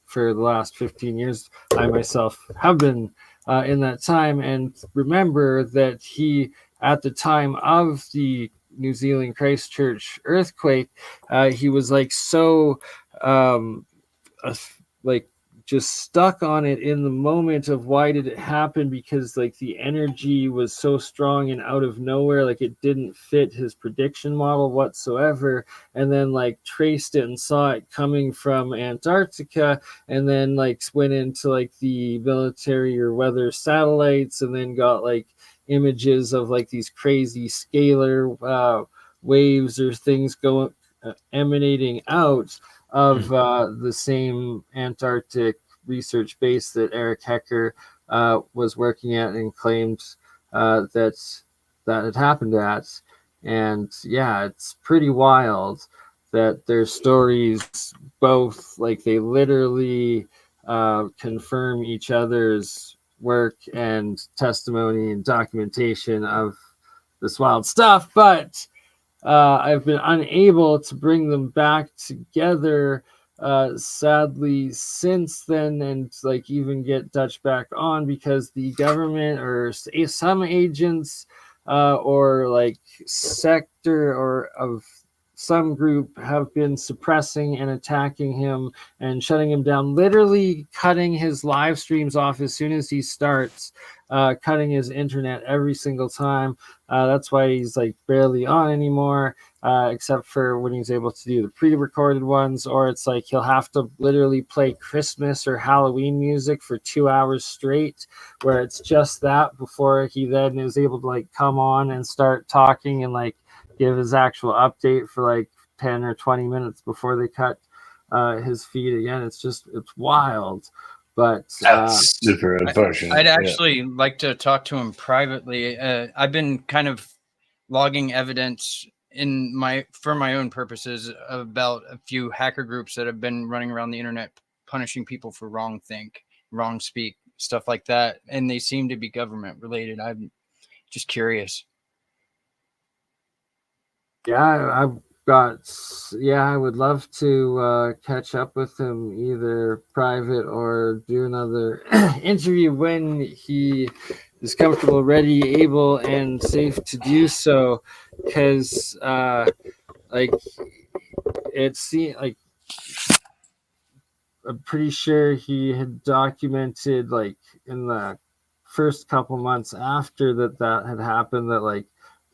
for the last 15 years, I myself have been in that time, and remember that he, at the time of the New Zealand Christchurch earthquake, he was like so like just stuck on it in the moment of why did it happen, because like the energy was so strong and out of nowhere, like it didn't fit his prediction model whatsoever, and then like traced it and saw it coming from Antarctica, and then like went into like the military or weather satellites, and then got like images of like these crazy scalar waves or things going emanating out of the same Antarctic research base that Eric Hecker was working at, and claimed that had happened at. And yeah, it's pretty wild that their stories both, like, they literally confirm each other's work and testimony and documentation of this wild stuff, but I've been unable to bring them back together, sadly, since then, and like even get Dutch back on, because the government or some agents or like sector or of some group have been suppressing and attacking him and shutting him down, literally cutting his live streams off as soon as he starts, cutting his internet every single time. That's why he's like barely on anymore, except for when he's able to do the pre-recorded ones, or it's like he'll have to literally play Christmas or Halloween music for 2 hours straight, where it's just that before he then is able to like come on and start talking and like give his actual update for like 10 or 20 minutes before they cut his feed again. It's wild. But That's super unfortunate. I'd actually like to talk to him privately. I've been kind of logging evidence for my own purposes about a few hacker groups that have been running around the internet punishing people for wrong think, wrong speak, stuff like that, and they seem to be government related. I'm just curious. Yeah, I would love to catch up with him either private or do another interview when he is comfortable, ready, able, and safe to do so. Because, like, I'm pretty sure he had documented, like, in the first couple months after that had happened, that like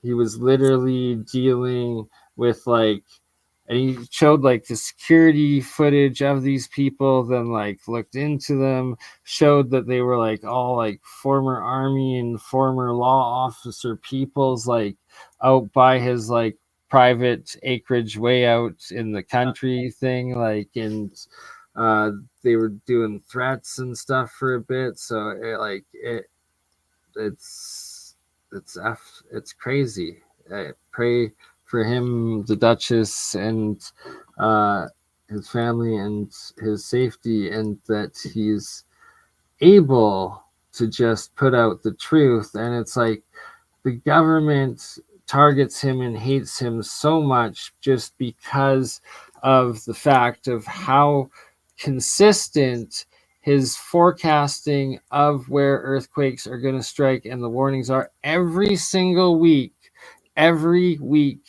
he was literally dealing with like, and he showed like the security footage of these people, then like looked into them, showed that they were like all like former army and former law officer peoples, like out by his like private acreage way out in the country thing, like, and they were doing threats and stuff for a bit. So it's crazy. I pray for him, the Duchess, and his family and his safety, and that he's able to just put out the truth. And it's like the government targets him and hates him so much just because of the fact of how consistent his forecasting of where earthquakes are going to strike and the warnings are every single week, every week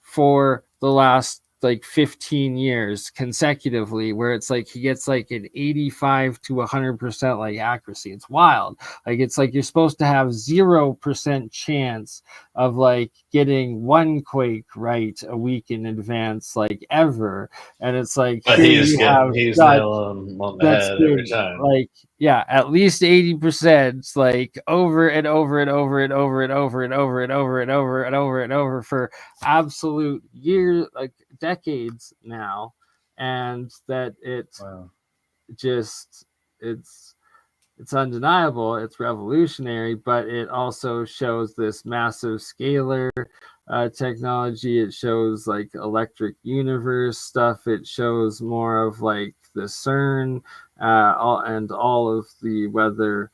for the last like 15 years consecutively, where it's like he gets like an 85 to 100% like accuracy. It's wild. Like it's like you're supposed to have 0% chance of like getting one quake right a week in advance, like ever. And it's like, but he's nail on the head every time. Like, yeah, at least 80%, like over and over and over and over and over and over and over and over and over and over for absolute years, like decades now. And that it's it's undeniable, it's revolutionary, but it also shows this massive scalar technology. It shows like electric universe stuff. It shows more of like the CERN all of the weather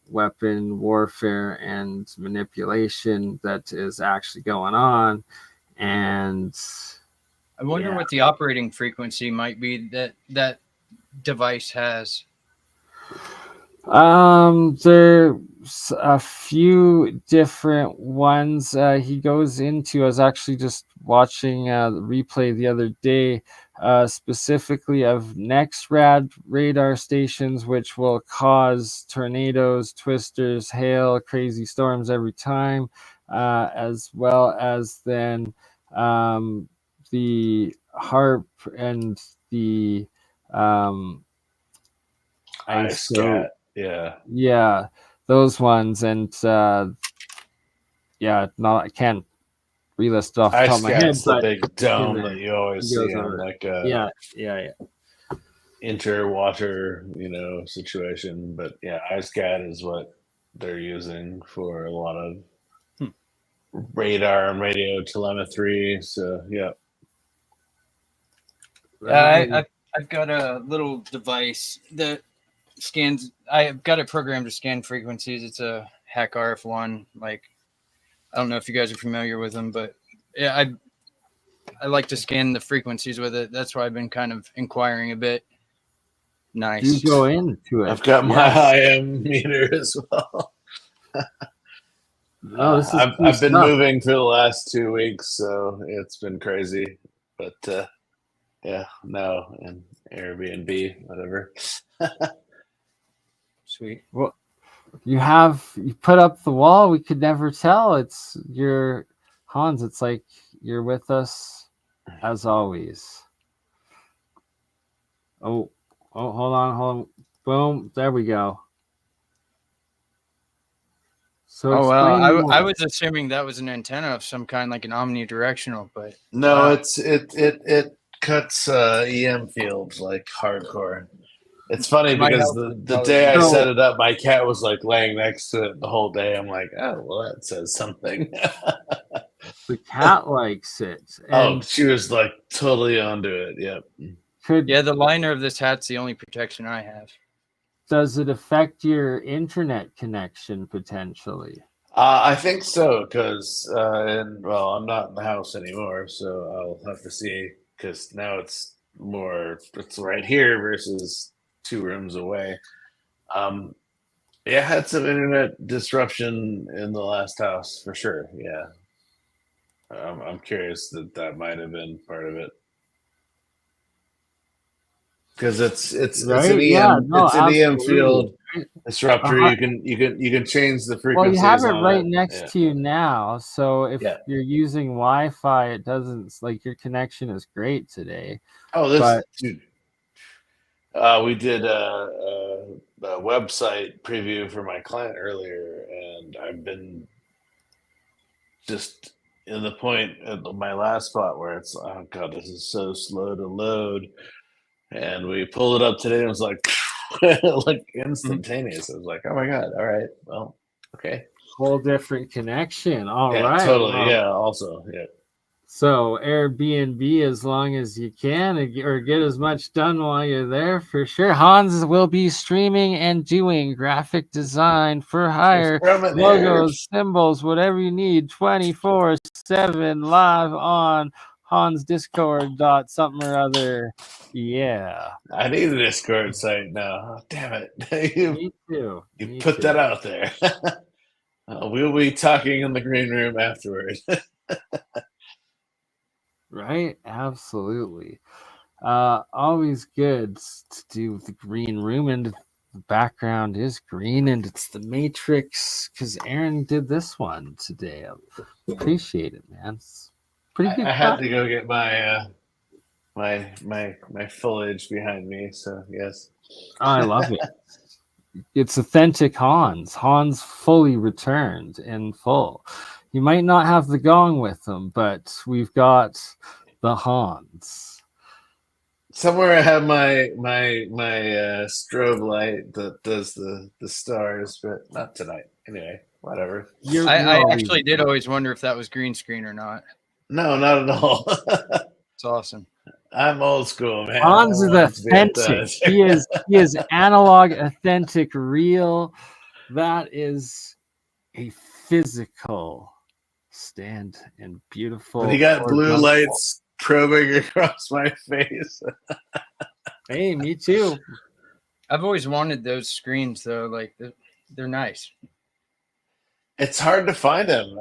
weapon warfare and manipulation that is actually going on. And I wonder what the operating frequency might be that device has. They're a few different ones he goes into. I was actually just watching the replay the other day, specifically of next radar stations, which will cause tornadoes, twisters, hail, crazy storms every time, as well as then the HARP and the ISCAT, yeah, those ones. And yeah, no, I can't relist it off the top of my head, ISCAT's the but big dome that you always see on like a yeah. interwater, situation. But yeah, ISCAT is what they're using for a lot of radar and radio telemetry. So yeah. I've got a little device that scans. I've got it programmed to scan frequencies. It's a Hack RF1. Like, I don't know if you guys are familiar with them, but yeah, I like to scan the frequencies with it. That's why I've been kind of inquiring a bit. Nice. You go into it. I've got my IM meter as well. Oh, this is I've been moving for the last 2 weeks, so it's been crazy. But yeah, no, and Airbnb, whatever. Sweet. Well, you put up the wall. We could never tell. It's your Hans. It's like you're with us as always. Oh, hold on. Boom. There we go. So I was assuming that was an antenna of some kind, like an omnidirectional, but no, it cuts EM fields like hardcore. It's funny because the day I set it up, my cat was like laying next to it the whole day. I'm like, oh, well, that says something. The cat likes it. Oh, she was like totally onto it. Yep. The liner of this hat's the only protection I have. Does it affect your internet connection potentially? I think so, because I'm not in the house anymore, so I'll have to see. Because now it's right here versus 2 rooms away. I had some internet disruption in the last house for sure. Yeah, I'm curious that might have been part of it. Because it's right? an EM an EM field disruptor. You can change the frequencies. Well, you have it right next to you now, so if you're using Wi-Fi, it doesn't like your connection is great today. Oh, dude. We did a website preview for my client earlier, and I've been just in the point at my last spot where it's, oh god, this is so slow to load. And we pulled it up today, and it was like, like instantaneous. It was like, oh my god! All right, well, okay. Whole different connection. All yeah, right, totally. Yeah, also, yeah. So Airbnb as long as you can, or get as much done while you're there for sure. Hans will be streaming and doing graphic design for hire, logos, symbols, whatever you need, 24/7 live on Hans Discord something or other. Yeah. I need a Discord site now. Oh, damn it. Me too. You put that out there. We'll be talking in the green room afterwards. Right? Absolutely. Always good to do the green room, and the background is green, and it's the Matrix because Aaron did this one today. I appreciate it, man. It's pretty good. I had to go get my my foliage behind me, so yes. Oh, I love it. It's authentic Hans. Hans fully returned in full. You might not have the gong with them, but we've got the Hans. Somewhere I have my strobe light that does the stars, but not tonight. Anyway, whatever. I actually did always wonder if that was green screen or not. No, not at all. It's awesome. I'm old school, man. Hans is authentic. He is analog, authentic, real. That is a physical stand and beautiful. But he got blue lights probing across my face. Hey, me too. I've always wanted those screens though. Like they're nice. It's hard to find them.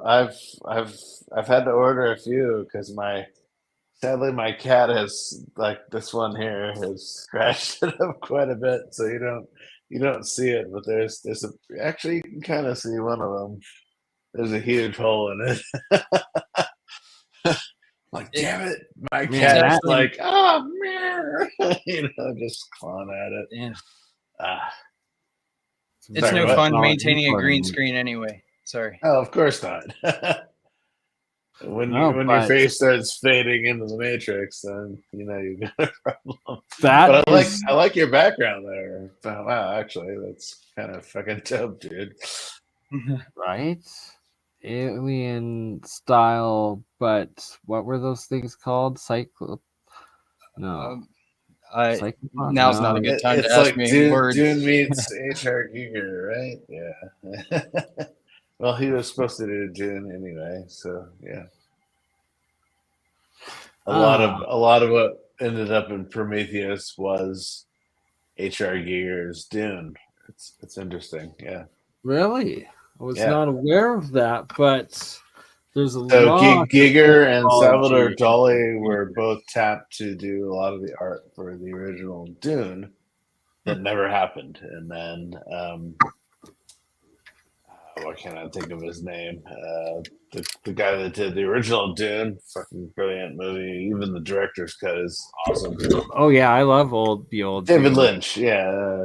I've had to order a few because sadly my cat has, like, this one here has scratched it up quite a bit, so you don't see it, but actually you can kind of see one of them. There's a huge hole in it. Like, It- damn it, my Man, cat is that- like, oh man, just clawing at it. Yeah. Ah, It's Sorry, no what? fun No, maintaining a green important. screen anyway. Sorry. oh, of course not. When No, your but face starts fading into the matrix, then you know you got a problem. that But is I like your background there. Wow, actually, that's kind of fucking dope, dude. right. Alien style, but what were those things called? No. Psychopath? Now's not a No. good time to It's ask like me words. Dune meets H.R. Giger, right? Yeah. Well, he was supposed to do Dune anyway, so yeah. A lot of what ended up in Prometheus was H.R. Giger's Dune. It's interesting, yeah. Really? I was Yeah. not aware of that, but there's a So lot Giger and Salvador mythology. Dali were both tapped to do a lot of the art for the original Dune that never happened. And then what can I think of his name? The guy that did the original Dune, fucking brilliant movie. Even the director's cut is awesome. Oh yeah, I love the old David Dune. Lynch, yeah,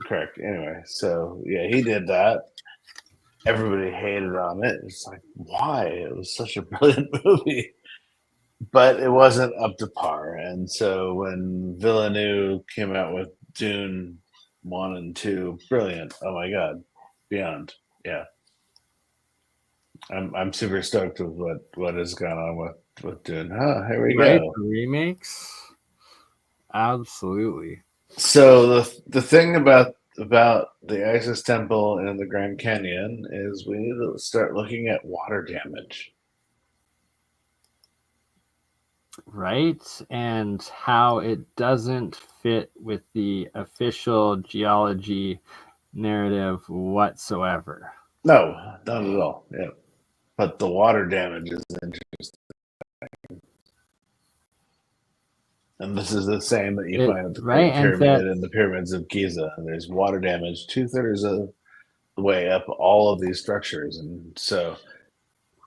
correct. Anyway, so yeah, he did that. Everybody hated on it. It's like, why? It was such a brilliant movie, but it wasn't up to par. And so when Villeneuve came out with Dune 1 and 2, brilliant. Oh my god, beyond, yeah. I'm super stoked with what has gone on with Dune. Here we Right? go. The remakes. Absolutely. So the thing about the Isis Temple and the Grand Canyon is we need to start looking at water damage. Right? And how it doesn't fit with the official geology narrative whatsoever. No, not at all. Yeah, but the water damage is interesting. And this is the same that you find at the Great Pyramid and the pyramids of Giza. And there's water damage 2/3 of the way up all of these structures. And so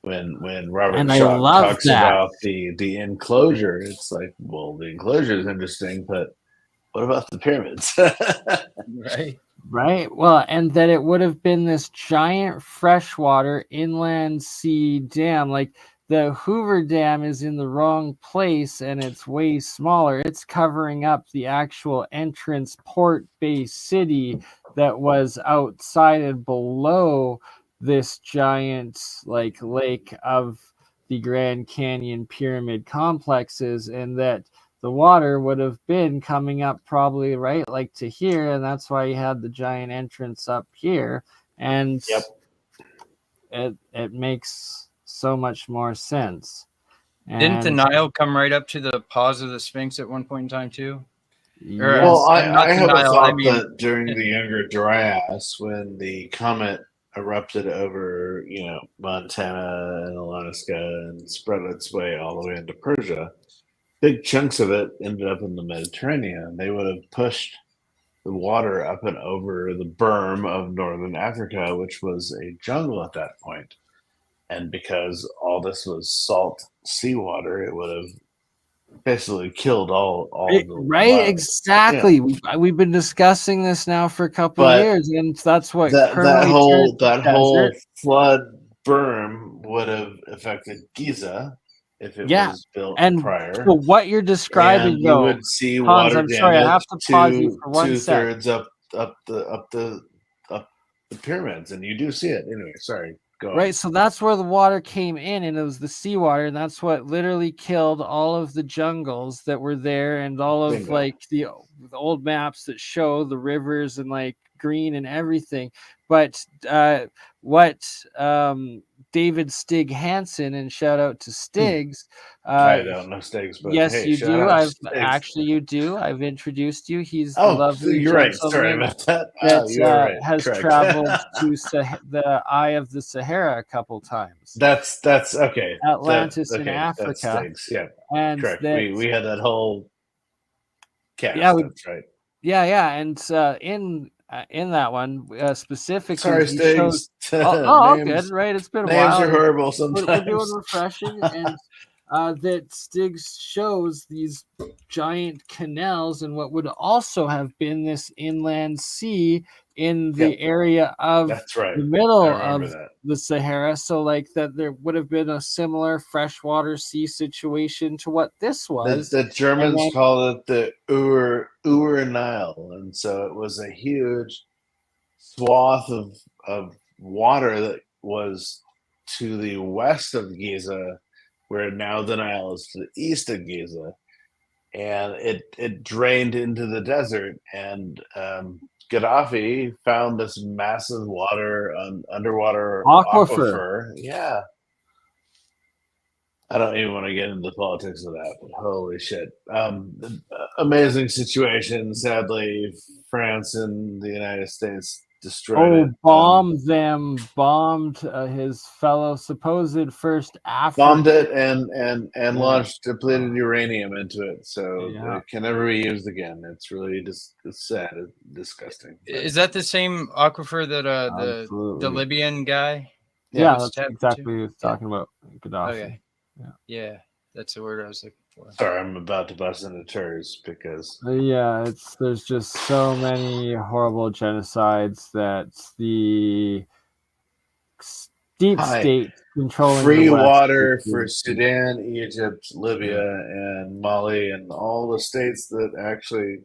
when Robert Shaw talks about the enclosure, it's like, well, the enclosure is interesting, but what about the pyramids? Right. Well, and that it would have been this giant freshwater inland sea dam. Like the Hoover Dam is in the wrong place and it's way smaller. It's covering up the actual entrance port base city that was outside and below this giant like lake of the Grand Canyon pyramid complexes, and that the water would have been coming up probably right like to here, and that's why you had the giant entrance up here. And it makes so much more sense. And didn't the Nile come right up to the paws of the Sphinx at one point in time too? Yes. Well, I have a thought that during the Younger Dryas, when the comet erupted over, Montana and Alaska and spread its way all the way into Persia, big chunks of it ended up in the Mediterranean. They would have pushed the water up and over the berm of northern Africa, which was a jungle at that point. And because all this was salt seawater, it would have basically killed all the right life. Exactly. Yeah. We've been discussing this now for a couple of years, and that's what that whole flood berm would have affected Giza if it was built prior. So what you're describing, and you would see Hans, water I'm sorry, I have to pause you for 1 2/3 up the pyramids, and you do see it anyway. Sorry. Right, so that's where the water came in, and it was the seawater, and that's what literally killed all of the jungles that were there, and all of like the old maps that show the rivers and like green and everything. But what David Stig Hansen, and shout out to Stigs. I don't know Stiggs, but Yes, hey, you shout do. out to I've Stiggs. you do. I've introduced you. He's the Oh, lovely you're right. Sorry gentleman about that. that You're right. has Correct. traveled to the Eye of the Sahara a couple times. That's okay. Atlantis in Okay, that Africa, stinks. Yeah, and correct. that We had that whole cast. Yeah, That's right. and in that one specifically, Sorry, he shows. Stiggs. All good, right? It's been a Names while. are horrible We're sometimes. doing refreshing, and that Stiggs shows these giant canals and what would also have been this inland sea in the area of That's right. the middle I remember of that. the Sahara. So, like that, there would have been a similar freshwater sea situation to what this was. The Germans then- called it the Ur Nile, and so it was a huge swath of water that was to the west of Giza, where now the Nile is to the east of Giza, and it drained into the desert, and Gaddafi found this massive underwater aquifer. Yeah. I don't even want to get into the politics of that, but holy shit. Amazing situation. Sadly, France and the United States destroyed it. bombed his fellow supposed first African. Bombed it and launched depleted uranium into it, so it can never be used again. It's really just sad and disgusting. Is that the same aquifer that the Libyan guy? Yeah, that's exactly what he was talking about. Gaddafi. Okay. Yeah, that's the word I was looking for. Sorry, I'm about to bust into terrors because there's just so many horrible genocides that the deep state controlling free the West water for Sudan, Egypt, Libya, and Mali, and all the states that actually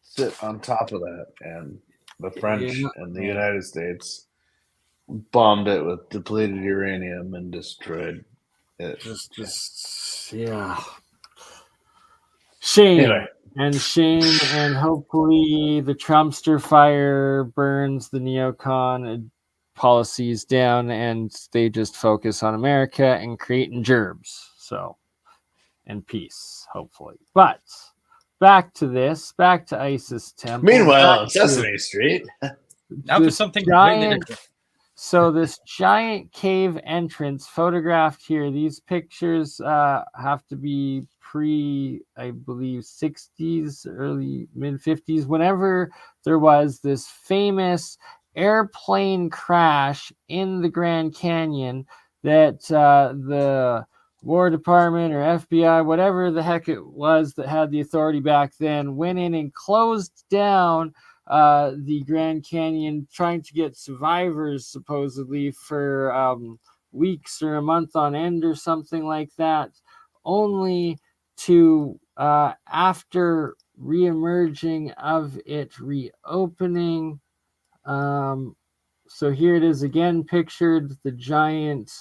sit on top of that, and the French and the United States bombed it with depleted uranium and destroyed it. Shame. Anyway. And hopefully the Trumpster fire burns the neocon policies down, and they just focus on America and creating gerbs. So, and peace, hopefully. But back to ISIS Temple. Meanwhile, on Sesame Street. Now for something completely different. So this giant cave entrance photographed here, these pictures have to be I believe 60s, early mid 50s, whenever there was this famous airplane crash in the Grand Canyon that the War Department or FBI, whatever the heck it was that had the authority back then, went in and closed down the Grand Canyon, trying to get survivors supposedly for weeks or a month on end or something like that, only to after reemerging of it reopening. So here it is again pictured, the giant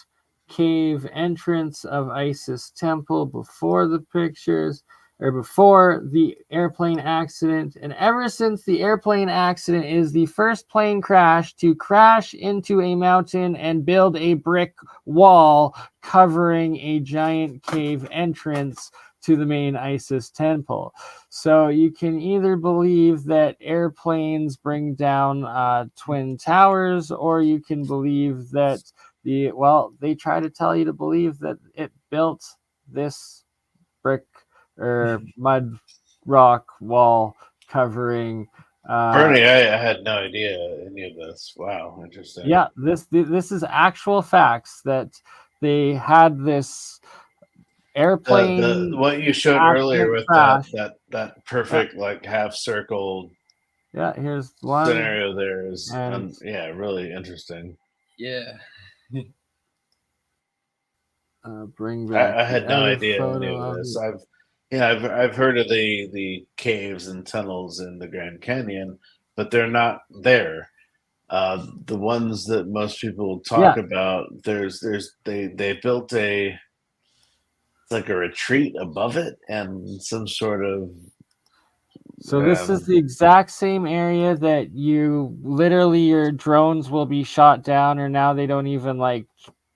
cave entrance of Isis Temple before the pictures, or before the airplane accident. And ever since the airplane accident, is the first plane crash to crash into a mountain and build a brick wall covering a giant cave entrance to the main Isis temple. So you can either believe that airplanes bring down twin towers, or you can believe that they try to tell you to believe that it built this brick or mud rock wall covering. Bernie, I had no idea any of this. Wow, interesting. Yeah, this is actual facts that they had this airplane. What you showed earlier with that perfect like half circle. Yeah, here's one scenario. There is really interesting. Yeah. Bring back. I had no idea any of this. I've heard of the caves and tunnels in the Grand Canyon, but they're not there. The ones that most people talk about, they built like a retreat above it and some sort of. So this is the exact same area that your drones will be shot down, or now they don't even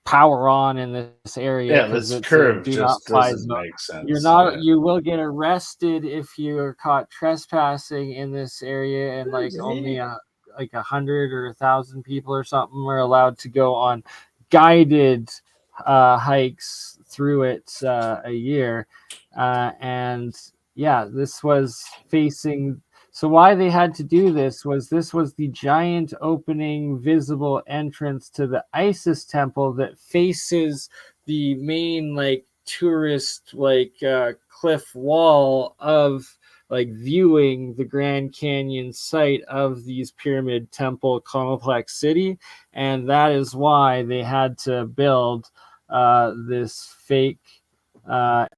power on in this area Yeah, because this it's a curve do not just fly doesn't zone. make sense. You're not. Yeah. You will get arrested if you are caught trespassing in this area, and like only like 100 or 1,000 people or something are allowed to go on guided hikes through it a year. And yeah, this was facing. So why they had to do this was the giant opening visible entrance to the Isis temple that faces the main like tourist like cliff wall of like viewing the Grand Canyon site of these pyramid temple complex city, and that is why they had to build this fake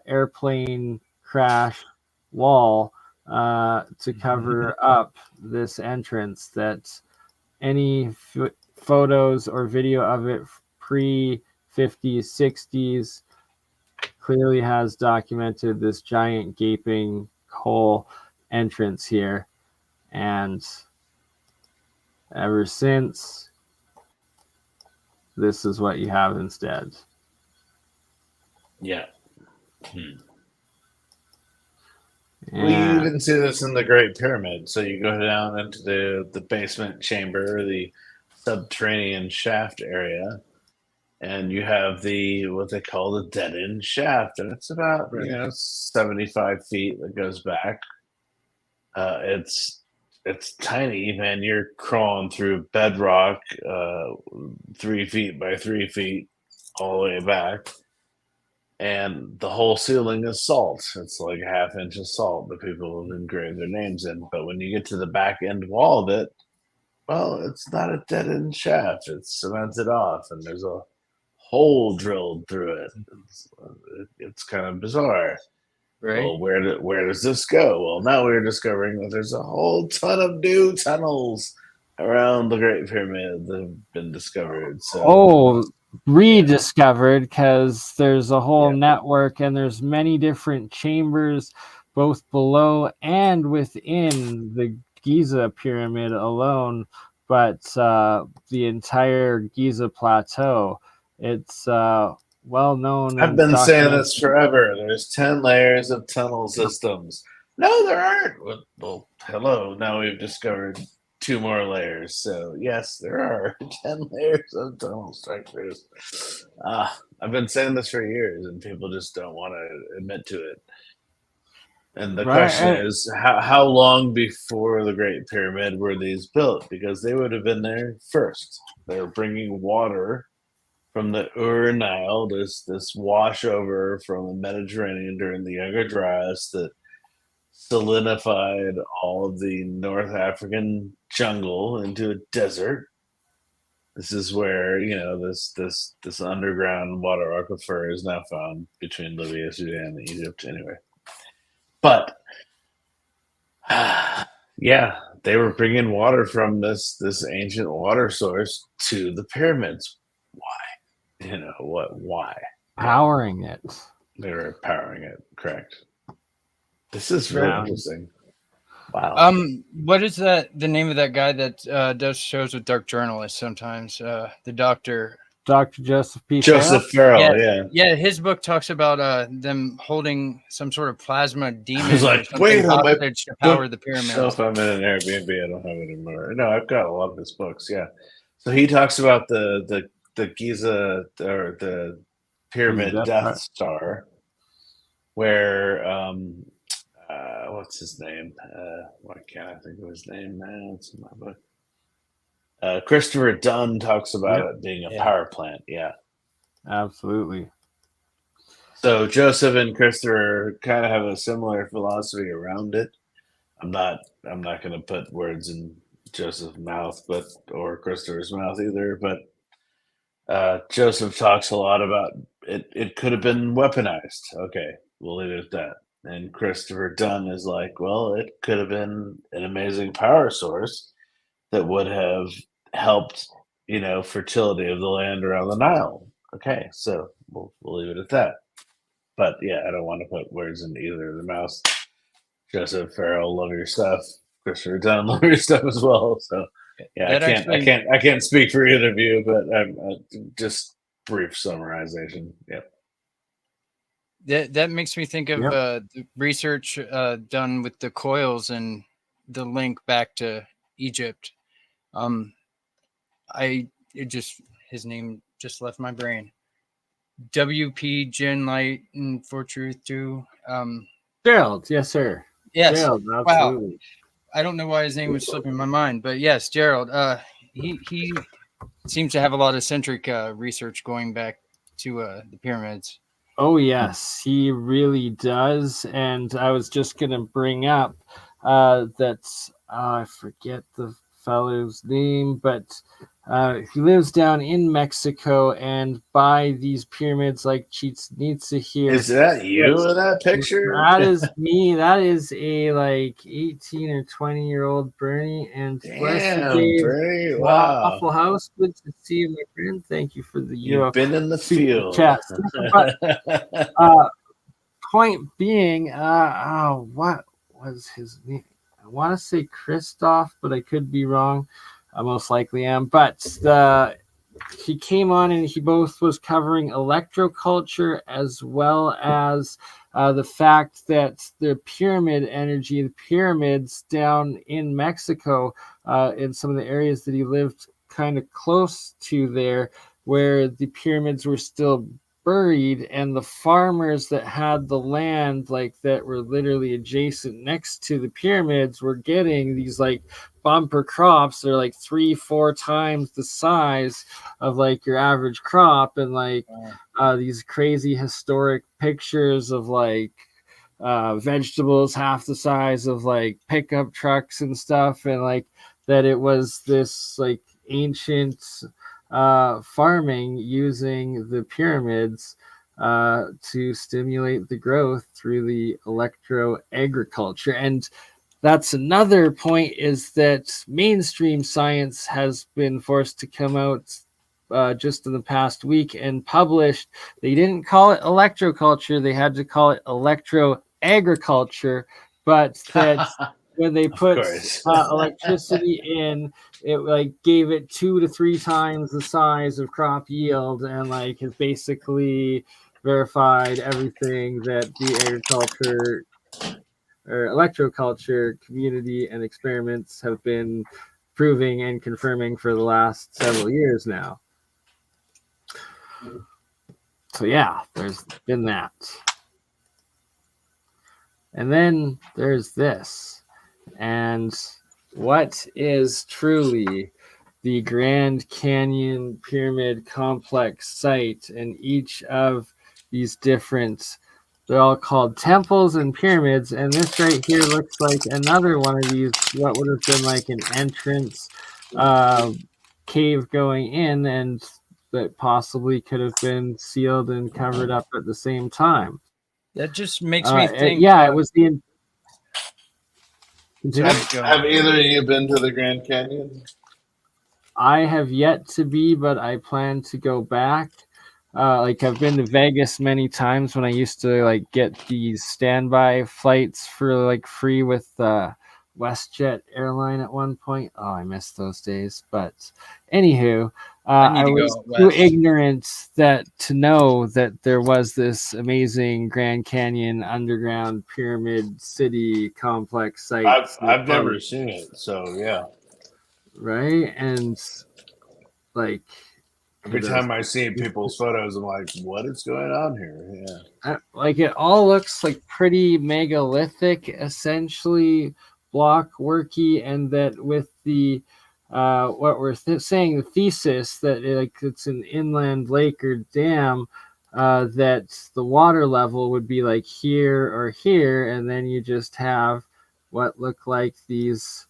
airplane crash wall to cover up this entrance. That any photos or video of it pre 50s 60s clearly has documented this giant gaping hole entrance here, and ever since, this is what you have instead. Yeah. Yeah. Well, you even see this in the Great Pyramid. So you go down into the basement chamber, the subterranean shaft area, and you have the what they call the dead end shaft, and it's about 75 feet that goes back. It's tiny, man. You're crawling through bedrock, 3 feet by 3 feet, all the way back. And the whole ceiling is salt. It's like a half inch of salt that people have engraved their names in. But when you get to the back end wall of it, well, it's not a dead end shaft. It's cemented off, and there's a hole drilled through it. It's kind of bizarre. Right. Well, where does this go? Well, now we're discovering that there's a whole ton of new tunnels around the Great Pyramid that have been discovered. So, Rediscovered, because there's a whole Yeah. network and there's many different chambers both below and within the Giza pyramid alone, but the entire Giza plateau, it's well known. I've and been saying documented. this forever. There's 10 layers of tunnel systems. No, there aren't. Well, hello. Now we've discovered 2 more layers. So, yes, there are 10 layers of tunnel structures. I've been saying this for years, and people just don't want to admit to it. And the question is, how long before the Great Pyramid were these built? Because they would have been there first. They're bringing water from the Nile, this washover from the Mediterranean during the Younger Dryas that salinified all of the North African jungle into a desert. This is where this underground water aquifer is now found between Libya, Sudan, and Egypt. Anyway, but yeah, they were bringing water from this ancient water source to the pyramids. Why? Why? Powering it. They were powering it, correct. This is really Yeah. interesting. Wow. What is the name of that guy that does shows with dark journalists sometimes? The doctor. Dr. Joseph P. Joseph Farrell, yeah. Yeah, his book talks about them holding some sort of plasma demon I was like, or something wait, on my hostage to power the pyramids. If I'm in an Airbnb, I don't have it anymore. No, I've got a lot of his books, yeah. So he talks about the Giza or the Pyramid Death Star, where what's his name? Why can't I think of his name now? It's in my book. Christopher Dunn talks about it being a power plant. Yeah, absolutely. So Joseph and Christopher kind of have a similar philosophy around it. I'm not going to put words in Joseph's mouth, or Christopher's mouth either. But Joseph talks a lot about it. It could have been weaponized. Okay, we'll leave it at that. And Christopher Dunn is like, well, it could have been an amazing power source that would have helped, fertility of the land around the Nile. Okay, so we'll leave it at that. But yeah, I don't want to put words in either of their mouths. Joseph Farrell, love your stuff. Christopher Dunn, love your stuff as well. So yeah, I can't speak for either of you, but I'm just brief summarization. Yep. That makes me think of Yep. the research done with the coils and the link back to Egypt. His name just left my brain. WP Gen Light and For Truth too. Gerald, yes, sir. Yes. Gerald, Wow. absolutely. I don't know why his name was slipping my mind, but yes, Gerald. He seems to have a lot of centric research going back to the pyramids. Oh, yes, he really does. And I was just going to bring up that I forget the fellow's name, but he lives down in Mexico, and by these pyramids like Chichen Itza here. Is that you in that picture? That is me. That is a like 18 or 20-year-old Bernie. And Damn, Dave, Bernie. Wow. Waffle House. Good to see you, my friend. Thank you for the You've been in the super field. chat. But point being, what was his name? I want to say Christoph, but I could be wrong. I most likely am. But he came on and he both was covering electroculture as well as the fact that the pyramid energy, the pyramids down in Mexico, in some of the areas that he lived kind of close to there, where the pyramids were still buried, and the farmers that had the land like that were literally adjacent next to the pyramids were getting these like bumper crops. They're like 3-4 times the size of like your average crop, and like these crazy historic pictures of like vegetables half the size of like pickup trucks and stuff, and like that it was this like ancient farming using the pyramids to stimulate the growth through the electro agriculture. And that's another point, is that mainstream science has been forced to come out just in the past week and published. They didn't call it electroculture, they had to call it electro agriculture, but that when they put electricity in, it like gave it 2 to 3 times the size of crop yield, and like has basically verified everything that the agriculture or electroculture community and experiments have been proving and confirming for the last several years now. So yeah, there's been that. And then there's this. And what is truly the Grand Canyon Pyramid Complex site? And each of these different, they're all called temples and pyramids. And this right here looks like another one of these, what would have been like an entrance cave going in, and that possibly could have been sealed and covered up at the same time. That just makes me think. Yeah, it was the. Have either of you been to the Grand Canyon? I have yet to be, but I plan to go back. Like I've been to Vegas many times when I used to like get these standby flights for like free with WestJet airline at one point. Oh, I missed those days. But anywho, I was too ignorant to know that there was this amazing Grand Canyon underground pyramid city complex site. I've never seen it, so yeah. Right, and like every time I see people's photos, I'm like, what is going on here? Yeah. Like it all looks like pretty megalithic, essentially block worky, and that with the what we're saying, the thesis that it's an inland lake or dam, that the water level would be like here or here, and then you just have what look like these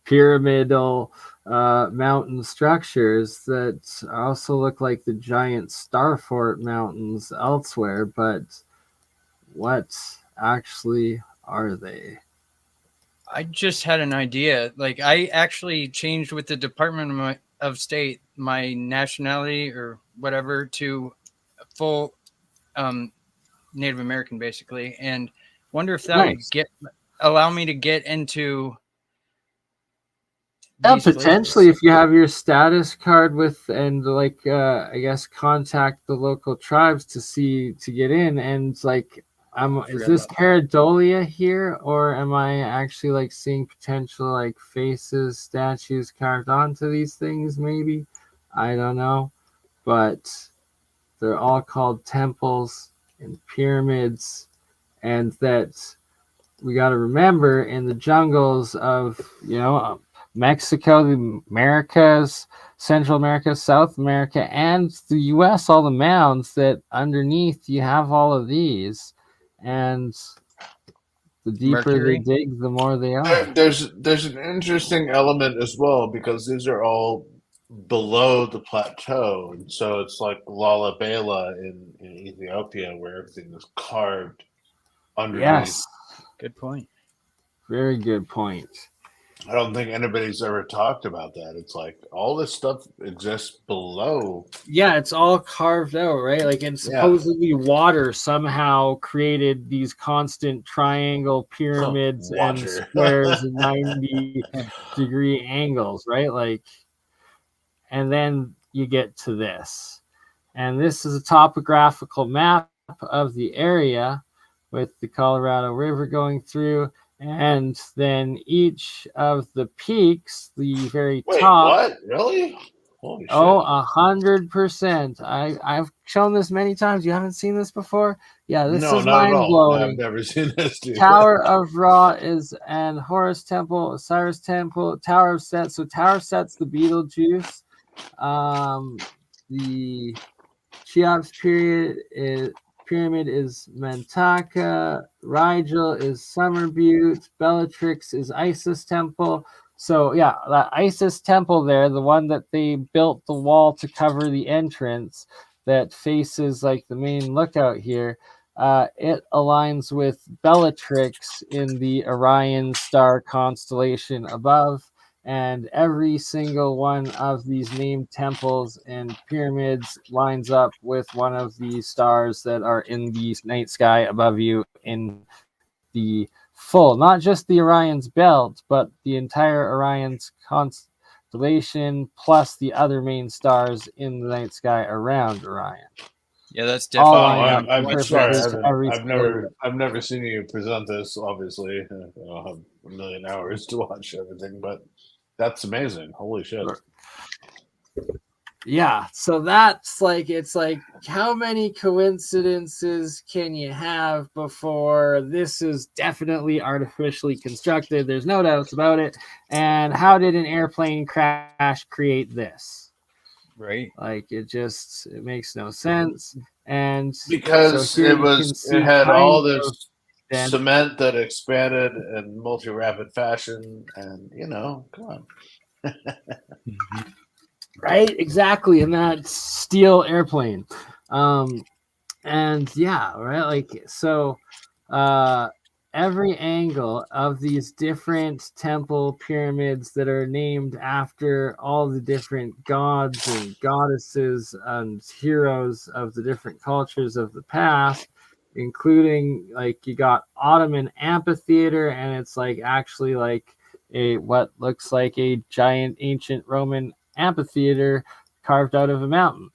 pyramidal mountain structures that also look like the giant Starfort mountains elsewhere, but what actually are they? I just had an idea. Like I actually changed with the Department of State my nationality or whatever to full Native American, basically, and wonder if that would allow me to get into Yeah, these potentially places. if you have your status card with and like I guess contact the local tribes to get in and like is Forgot this about that. pareidolia here or am I actually like seeing potential like faces, statues carved onto these things maybe? I don't know. But they're all called temples and pyramids and that we got to remember in the jungles of Mexico, the Americas, Central America, South America, and the U.S. all the mounds that underneath you have all of these, and the deeper they Mercury. dig, the more they are. There's an interesting element as well because these are all below the plateau, and so it's like Lalibela in Ethiopia where everything is carved underneath. Yes, Good point. very good point. I don't think anybody's ever talked about that. It's like all this stuff exists below. Yeah, it's all carved out, right? Like, and Yeah. supposedly water somehow created these constant triangle pyramids and Water. squares and 90-degree angles, right? Like, and then you get to this. And this is a topographical map of the area with the Colorado River going through. And then each of the peaks, the very Wait, top. what? Really? Holy shit. Oh, 100%. I've shown this many times. You haven't seen this before? Yeah, this No, is not at mind all. I've blowing. never seen this, dude. Tower of Ra is and Horus Temple, Osiris Temple, Tower of Set. So Tower of Set's the Beetlejuice. The Cheops pyramid is Mantaka. Rigel is Summer Butte. Bellatrix is Isis Temple. So yeah, that Isis Temple there, the one that they built the wall to cover the entrance that faces like the main lookout here, it aligns with Bellatrix in the Orion star constellation above. And every single one of these named temples and pyramids lines up with one of the stars that are in the night sky above you in the full, not just the Orion's belt, but the entire Orion's constellation plus the other main stars in the night sky around Orion. Yeah, that's All definitely. line up I'm one sorry. perfectly to every single I've never seen you present this. Obviously, I don't have a million hours to watch everything, but that's amazing. Holy shit! Yeah, so that's like, it's like, how many coincidences can you have before this is definitely artificially constructed? There's no doubts about it. And how did an airplane crash create this? Right. Like, it makes no sense. And Because so here it had all kind this cement that expanded in multi-rapid fashion, and come on. Right, exactly, and that steel airplane, and yeah, right, like so, every angle of these different temple pyramids that are named after all the different gods and goddesses and heroes of the different cultures of the past, including like you got Ottoman amphitheater, and it's like actually like what looks like a giant ancient Roman amphitheater carved out of a mountain.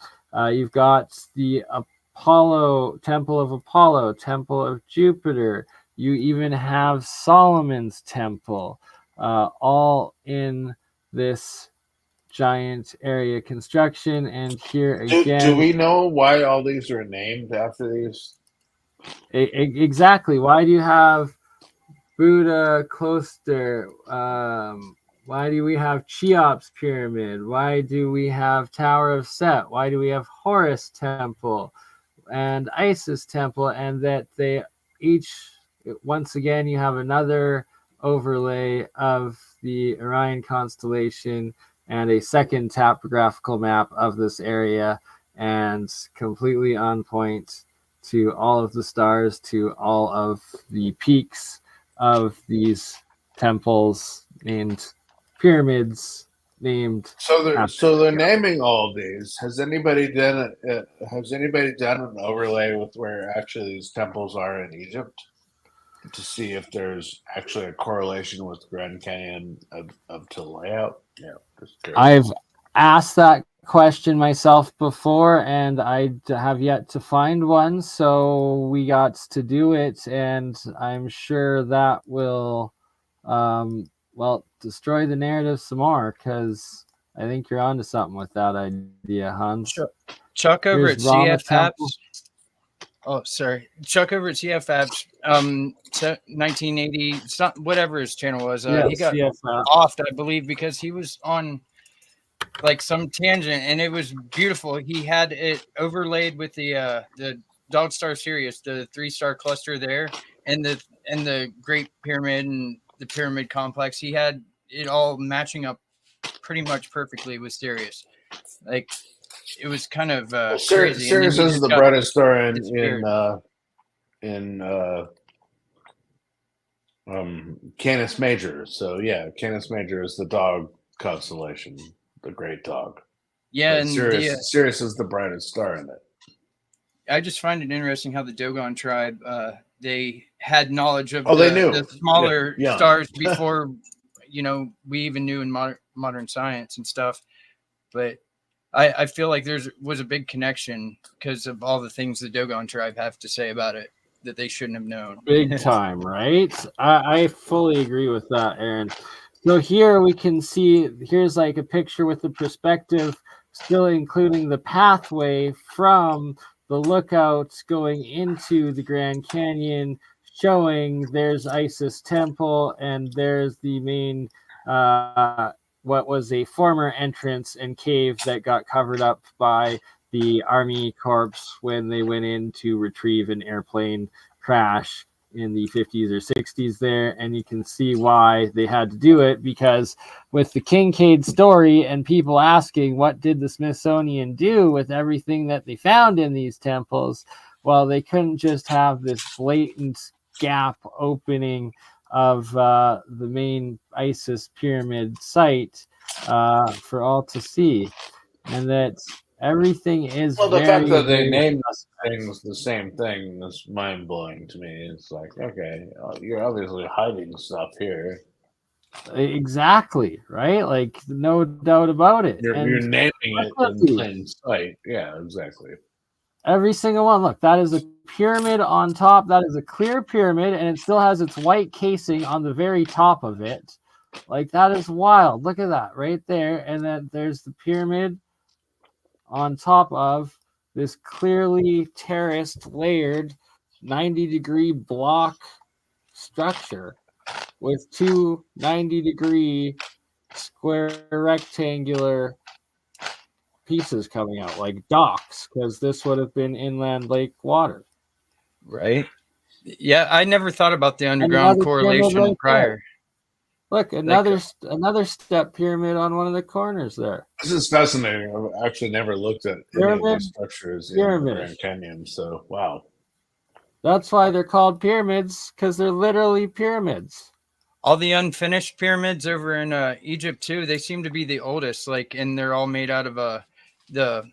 You've got the Apollo, Temple of Apollo, Temple of Jupiter. You even have Solomon's Temple, all in this giant area construction. And here again, do we know why all these are named after these? Exactly. Why do you have Buddha Cluster? Why do we have Cheops Pyramid? Why do we have Tower of Set? Why do we have Horus Temple and Isis Temple? And that they each, once again, you have another overlay of the Orion constellation and a second topographical map of this area, and completely on point to all of the stars, to all of the peaks of these temples named pyramids named. So they're naming all of these. Has anybody done an overlay with where actually these temples are in Egypt? to see if there's actually a correlation with Grand Canyon up to layout. Yeah, just curious. I've asked that question myself before, and I have yet to find one. So we got to do it, and I'm sure that will, destroy the narrative some more. Because I think you're onto something with that idea, Hans. Chuck over Here's at Rama CF Temple. Apps. Oh, sorry. Chuck over at CF Apps, 1980, it's not, whatever his channel was. He got offed, I believe, because he was on like some tangent, and it was beautiful. He had it overlaid with the Dog Star Sirius, the 3-star cluster there, and the Great Pyramid and the Pyramid Complex. He had it all matching up pretty much perfectly with Sirius. Like, it was kind of crazy. Sirius is the brightest star in Canis Major. So yeah, Canis Major is the dog constellation, the great dog. Yeah, but and Sirius is the brightest star in it. I just find it interesting how the Dogon tribe they had knowledge of they knew the smaller yeah. stars before we even knew in modern science and stuff. But I feel like was a big connection because of all the things the Dogon tribe have to say about it that they shouldn't have known. Big time, right? I fully agree with that, Aaron. So here we can see, here's like a picture with the perspective, still including the pathway from the lookouts going into the Grand Canyon, showing there's Isis Temple and there's the main what was a former entrance and cave that got covered up by the Army Corps when they went in to retrieve an airplane crash in the 50s or 60s there. And you can see why they had to do it, because with the Kincaid story and people asking what did the Smithsonian do with everything that they found in these temples, well, they couldn't just have this blatant gap opening of the main Isis pyramid site for all to see, and that everything is the very, fact that they very named things the same thing is mind blowing to me. It's like, okay, you're obviously hiding stuff here. Exactly, right? Like, no doubt about it. You're naming it in plain sight. Yeah, exactly. Every single one. Look, that is a pyramid on top. That is a clear pyramid, and it still has its white casing on the very top of it. Like, that is wild. Look at that right there. And then there's the pyramid on top of this clearly terraced, layered 90-degree block structure with two 90-degree square rectangular pieces coming out like docks, because this would have been inland lake water. Right. Yeah, I never thought about the underground correlation right prior. There. Look, another step pyramid on one of the corners there. This is fascinating. I've actually never looked at any of these structures in the Grand Canyon, so wow. That's why they're called pyramids, because they're literally pyramids. All the unfinished pyramids over in Egypt too, they seem to be the oldest, like, and they're all made out of the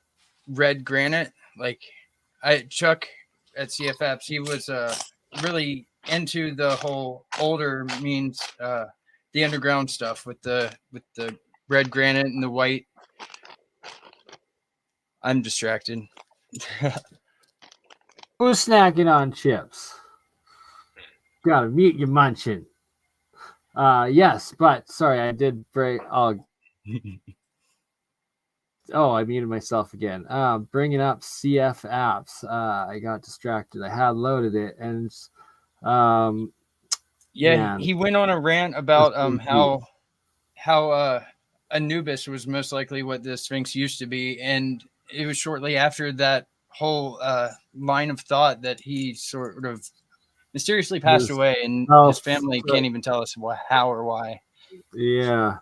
red granite. Like, Chuck at CF Apps, he was really into the whole older means the underground stuff with the red granite and the white. I'm distracted. Who's snacking on chips? Gotta mute your munching. Yes, but sorry, I did break. Oh, I muted myself again. Bringing up CF Apps. I got distracted. I had loaded it, and he went on a rant about how Anubis was most likely what the Sphinx used to be, and it was shortly after that whole line of thought that he sort of mysteriously passed away, and his family can't even tell us how or why. Yeah.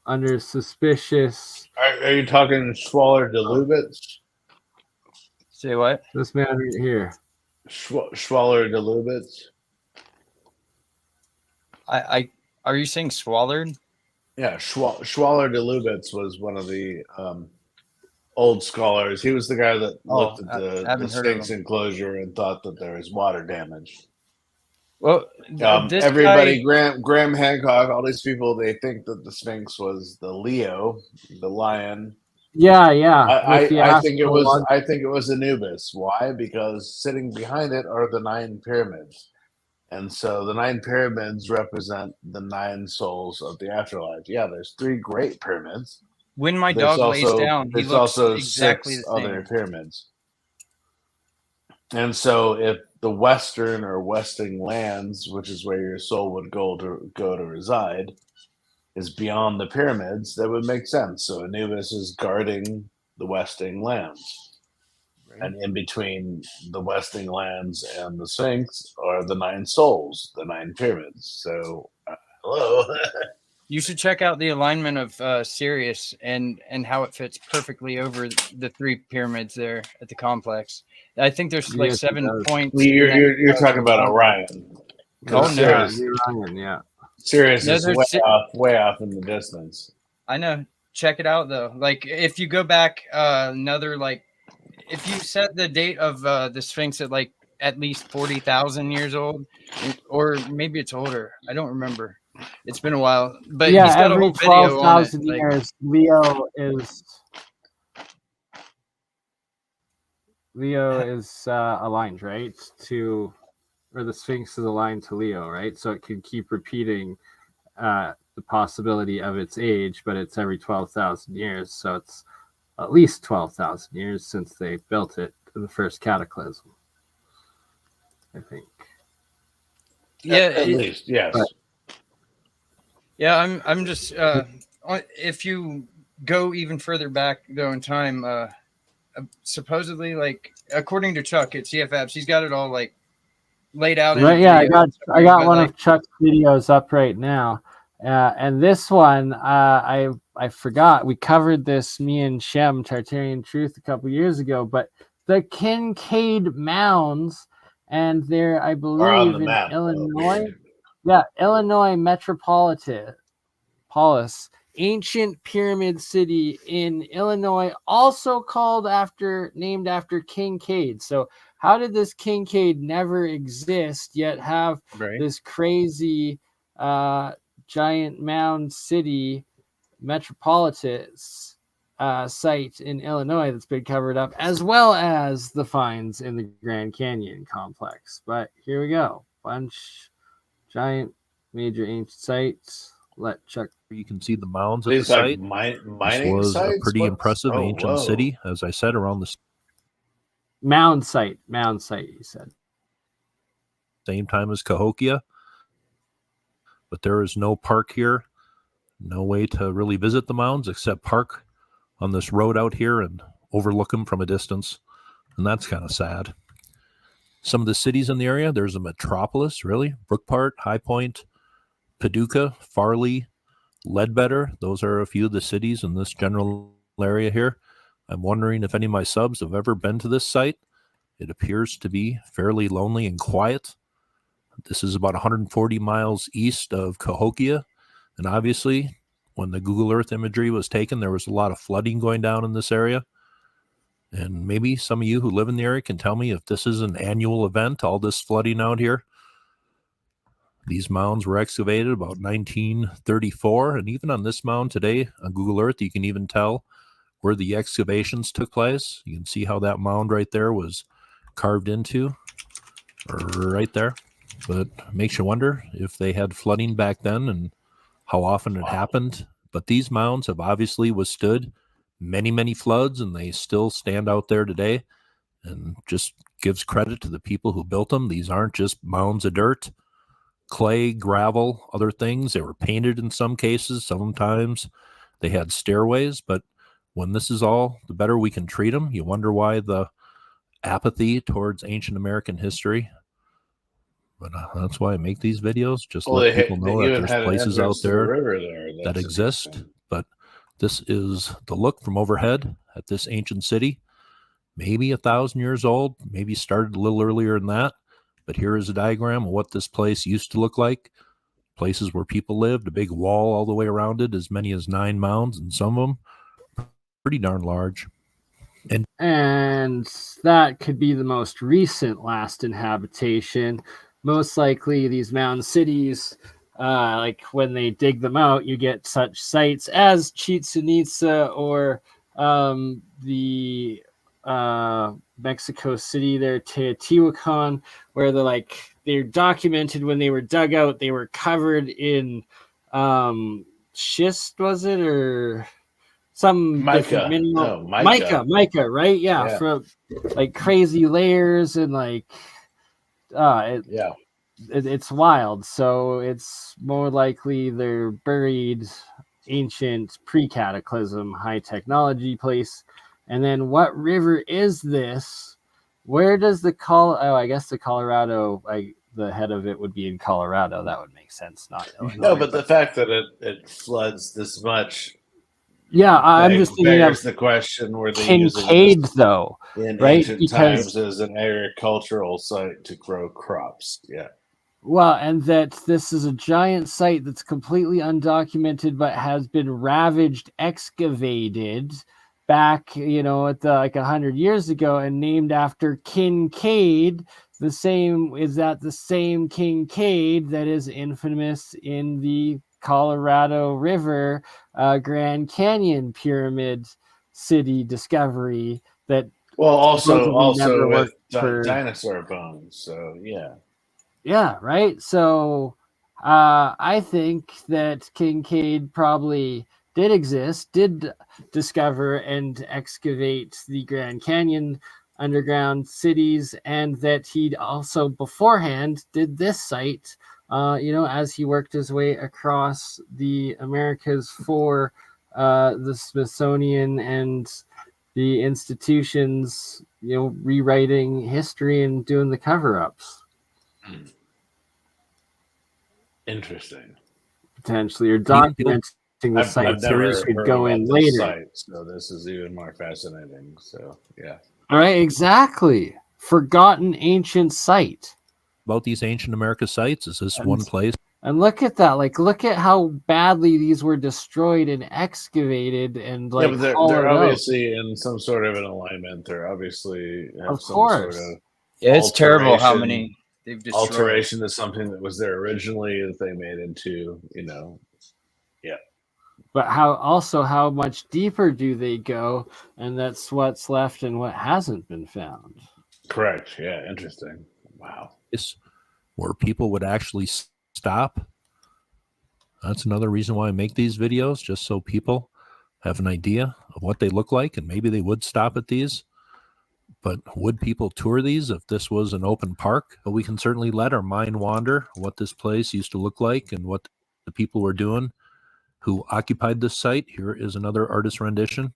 Under suspicious. Are you talking Schwaller de Lubitz? Say what? This man right here. Schwaller de Lubitz. Are you saying swallowed? Yeah, Schwaller de Lubitz was one of the old scholars. He was the guy that looked at the Sphinx enclosure and thought that there was water damage. Well, this Everybody, guy, Graham Hancock, all these people, they think that the Sphinx was the Leo, the lion. Yeah, yeah. With the I think it was astrological. I think it was Anubis. Why? Because sitting behind it are the 9 pyramids. And so the 9 pyramids represent the 9 souls of the afterlife. Yeah, there's 3 great pyramids. when my dog lays down, he There's looks also exactly 6 the other same. pyramids. And so if the western or westing lands, which is where your soul would go to reside, is beyond the pyramids, that would make sense. So Anubis is guarding the westing lands. And in between the westing lands and the Sphinx are the 9 souls, the 9 pyramids. So hello. You should check out the alignment of Sirius and how it fits perfectly over the 3 pyramids there at the complex. I think there's like Yes, it 7 does. points. You're talking about Orion. Oh, no. Yeah. Sirius No, is there's way off in the distance. I know. Check it out though. Like if you go back another like if you set the date of the Sphinx at like at least 40,000 years old, or maybe it's older. I don't remember. It's been a while, but Yeah, he's got a every whole video on it. 12,000 Like, years, Leo is aligned, right? Or the Sphinx is aligned to Leo, right? So it could keep repeating the possibility of its age, but it's every 12,000 years. So it's at least 12,000 years since they built it in the first cataclysm, I think. yeah, At least, yes. But, yeah. I'm just if you go even further back though in time, supposedly, like according to Chuck at CFABs, he's got it all like laid out. right, yeah, I got one like, of Chuck's videos up right now, and this one I forgot we covered this, me and Shem Tartarian Truth, a couple years ago, but the Kincaid Mounds, and they're, I believe, in map, Illinois. Yeah, Illinois Metropolitan Polis, ancient pyramid city in Illinois, also named after Kincaid. So how did this Kincaid never exist yet have this crazy giant mound city metropolis site in Illinois that's been covered up, as well as the finds in the Grand Canyon complex? But here we go. Giant major ancient sites. Let Chuck. You can see the mounds at These the site. mining This was sites? a pretty impressive ancient whoa. city, as I said, around the Mound site, you said. same time as Cahokia. But there is no park here, no way to really visit the mounds except park on this road out here and overlook them from a distance. And that's kind of sad. Some of the cities in the area, there's a metropolis, really. Brookport, High Point, Paducah, Farley, Ledbetter. Those are a few of the cities in this general area here. I'm wondering if any of my subs have ever been to this site. It appears to be fairly lonely and quiet. This is about 140 miles east of Cahokia. And obviously, when the Google Earth imagery was taken, there was a lot of flooding going down in this area. And maybe some of you who live in the area can tell me if this is an annual event, all this flooding out here. These mounds were excavated about 1934, and even on this mound today on Google Earth, you can even tell where the excavations took place. You can see how that mound right there was carved into, right there. But it makes you wonder if they had flooding back then and how often it happened. But these mounds have obviously withstood many, many floods, and they still stand out there today, and just gives credit to the people who built them. These aren't just mounds of dirt, clay, gravel, other things. They were painted in some cases. Sometimes they had stairways, but when this is all, the better we can treat them. You wonder why the apathy towards ancient American history. But that's why I make these videos, just let people know that there's places out there that exist. But this is the look from overhead at this ancient city. Maybe 1,000 years old, maybe started a little earlier than that. But here is a diagram of what this place used to look like. Places where people lived, a big wall all the way around it, as many as 9 mounds, and some of them pretty darn large. And that could be the most recent last inhabitation. most likely these mound cities, like when they dig them out, you get such sites as Chichen Itza or the Mexico City there, Teotihuacan, where they're documented when they were dug out, they were covered in schist, was it, or some different Mica. mineral? No, mica. Mica, right? Yeah, Yeah. from like crazy layers and Yeah. it's wild. So it's more likely they're buried ancient pre-cataclysm high technology place. And then what river is this? Where does I guess the Colorado, the head of it would be in Colorado. That would make sense, not Illinois. No, but the fact that it floods this much, yeah, I'm just thinking of the question: were they Kincaid, using this though, in right? ancient Because times as an agricultural site to grow crops? Yeah. well, and that this is a giant site that's completely undocumented, but has been ravaged, excavated back, at the 100 years ago, and named after Kincaid. The same Kincaid that is infamous in the Colorado River Grand Canyon Pyramid City discovery that Also never with worked for dinosaur bones. So yeah. Yeah, right. So I think that Kincaid probably did exist, did discover and excavate the Grand Canyon underground cities, and that he'd also beforehand did this site, as he worked his way across the Americas for the Smithsonian and the institutions, rewriting history and doing the cover-ups. Interesting. Potentially, or documenting the site. I've never could heard go about in this later. site, so this is even more fascinating. So yeah. All right, exactly. Forgotten ancient site. About these ancient America sites, is this one place? And look at that. Look at how badly these were destroyed and excavated and Yeah, but they're obviously in some sort of an alignment. They're obviously have some sort of it's terrible how many they've destroyed. Alteration to something that was there originally that they made into, yeah. But how much deeper do they go? And that's what's left and what hasn't been found. Correct. Yeah. Interesting. Wow. It's where people would actually stop. That's another reason why I make these videos, just so people have an idea of what they look like, and maybe they would stop at these. But would people tour these if this was an open park? But we can certainly let our mind wander what this place used to look like and what the people were doing who occupied this site. Here is another artist rendition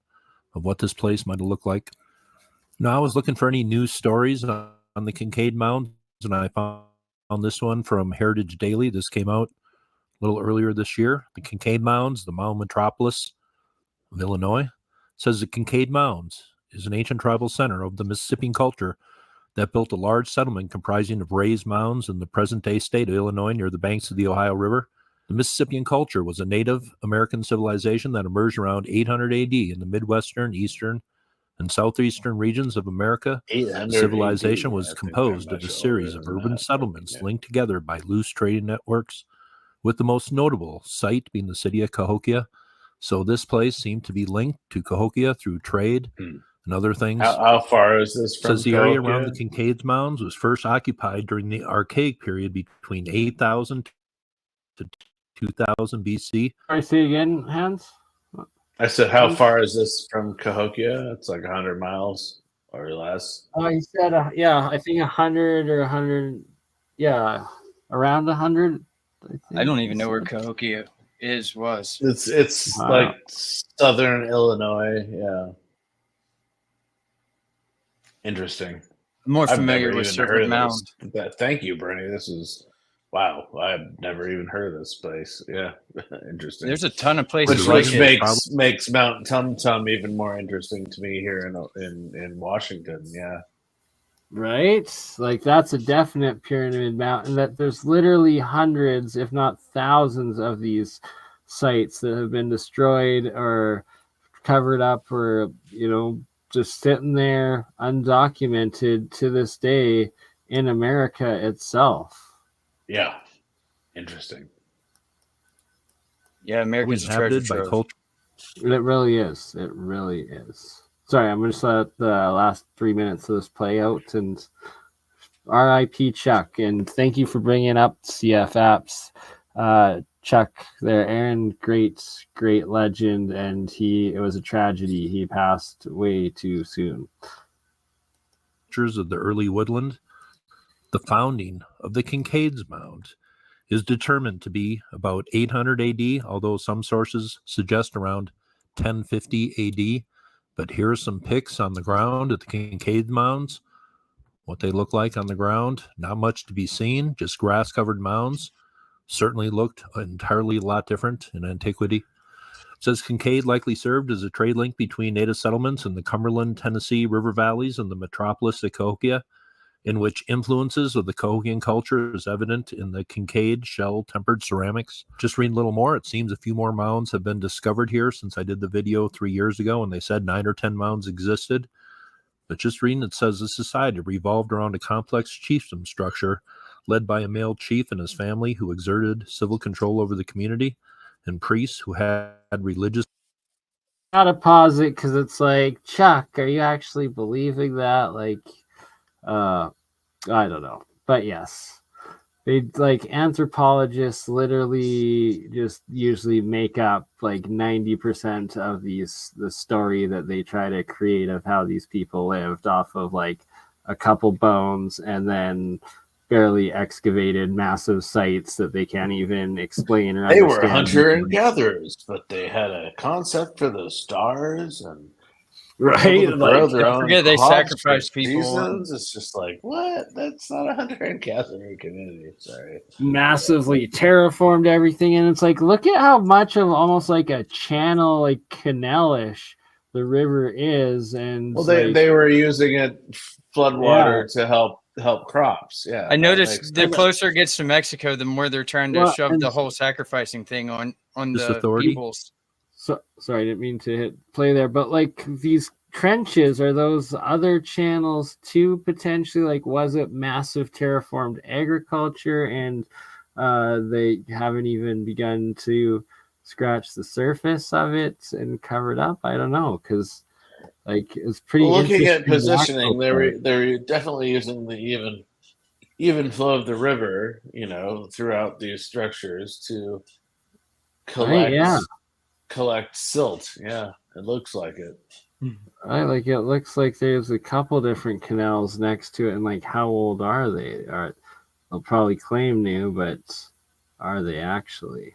of what this place might have looked like. Now, I was looking for any news stories on the Kincaid Mounds, and I found this one from Heritage Daily. This came out a little earlier this year. The Kincaid Mounds, the mound metropolis of Illinois, says the Kincaid Mounds is an ancient tribal center of the Mississippian culture that built a large settlement comprising of raised mounds in the present-day state of Illinois near the banks of the Ohio River. The Mississippian culture was a Native American civilization that emerged around 800 AD in the Midwestern, Eastern, and Southeastern regions of America. Civilization was composed of a series of urban settlements linked together by loose trading networks, with the most notable site being the city of Cahokia. So this place seemed to be linked to Cahokia through trade and other things. How far is this from Says the area around the Kincaid's Mounds was first occupied during the Archaic period between 8,000 to 2,000 BC. Sorry, say again, Hans? I said, how far is this from Cahokia? It's like 100 miles or less. Oh, he said, I think 100 or 100, around 100. I don't even know where Cahokia was. It's like southern Illinois. Yeah. Interesting. I'm more familiar with Serpent Mound. Thank you, Bernie. This is wow. I've never even heard of this place. Yeah. Interesting. There's a ton of places which makes Mount Tum Tum even more interesting to me here in Washington. Yeah. Right? That's a definite pyramid mountain, that there's literally hundreds, if not thousands, of these sites that have been destroyed or covered up or, just sitting there undocumented to this day in America itself. Yeah. Interesting. Yeah, America's a treasure Inhabited by trove. culture. It really is. It really is. Sorry, I'm going to let the last 3 minutes of this play out. And RIP Chuck. And thank you for bringing up CF Apps. Chuck there, Aaron, great legend. And it was a tragedy. He passed way too soon. Of the early woodland, the founding of the Kincaid's Mound is determined to be about 800 AD, although some sources suggest around 1050 AD. But here's some pics on the ground at the Kincaid Mounds. What they look like on the ground, not much to be seen, just grass-covered mounds. Certainly looked entirely a lot different in antiquity. It says Kincaid likely served as a trade link between native settlements in the Cumberland, Tennessee river valleys and the metropolis of Cahokia, in which influences of the Cahokian culture is evident in the Kincaid shell-tempered ceramics. Just reading a little more, it seems a few more mounds have been discovered here since I did the video 3 years ago, and they said 9 or 10 mounds existed. But just reading, it says the society revolved around a complex chiefdom structure led by a male chief and his family who exerted civil control over the community, and priests who had religious. Gotta pause it because it's like, Chuck, are you actually believing that? Like, I don't know. But yes, they like anthropologists literally just usually make up like 90% of the story that they try to create of how these people lived off of like a couple bones and then barely excavated massive sites that they can't even explain or They understand. were hunter and gatherers, but they had a concept for the stars and right. Like, don't forget they sacrificed people. Seasons. It's just like, what? That's not a hunter and gatherer community. Sorry. Massively terraformed everything, and it's like, look at how much of almost like a channel, like canal-ish the river is. And well, they were using it floodwater to help crops. Yeah, I noticed the closer it gets to Mexico, the more they're trying to shove the whole sacrificing thing on the authority. peoples. So sorry, I didn't mean to hit play there, but like these trenches, are those other channels too potentially? Like, was it massive terraformed agriculture and they haven't even begun to scratch the surface of it and cover it up? I don't know, because like it's pretty. Well, looking at positioning, they're definitely using the even flow of the river, throughout these structures to collect silt. Yeah, it looks like it. Right, like it looks like there's a couple different canals next to it, and like how old are they? They'll probably claim new, but are they actually?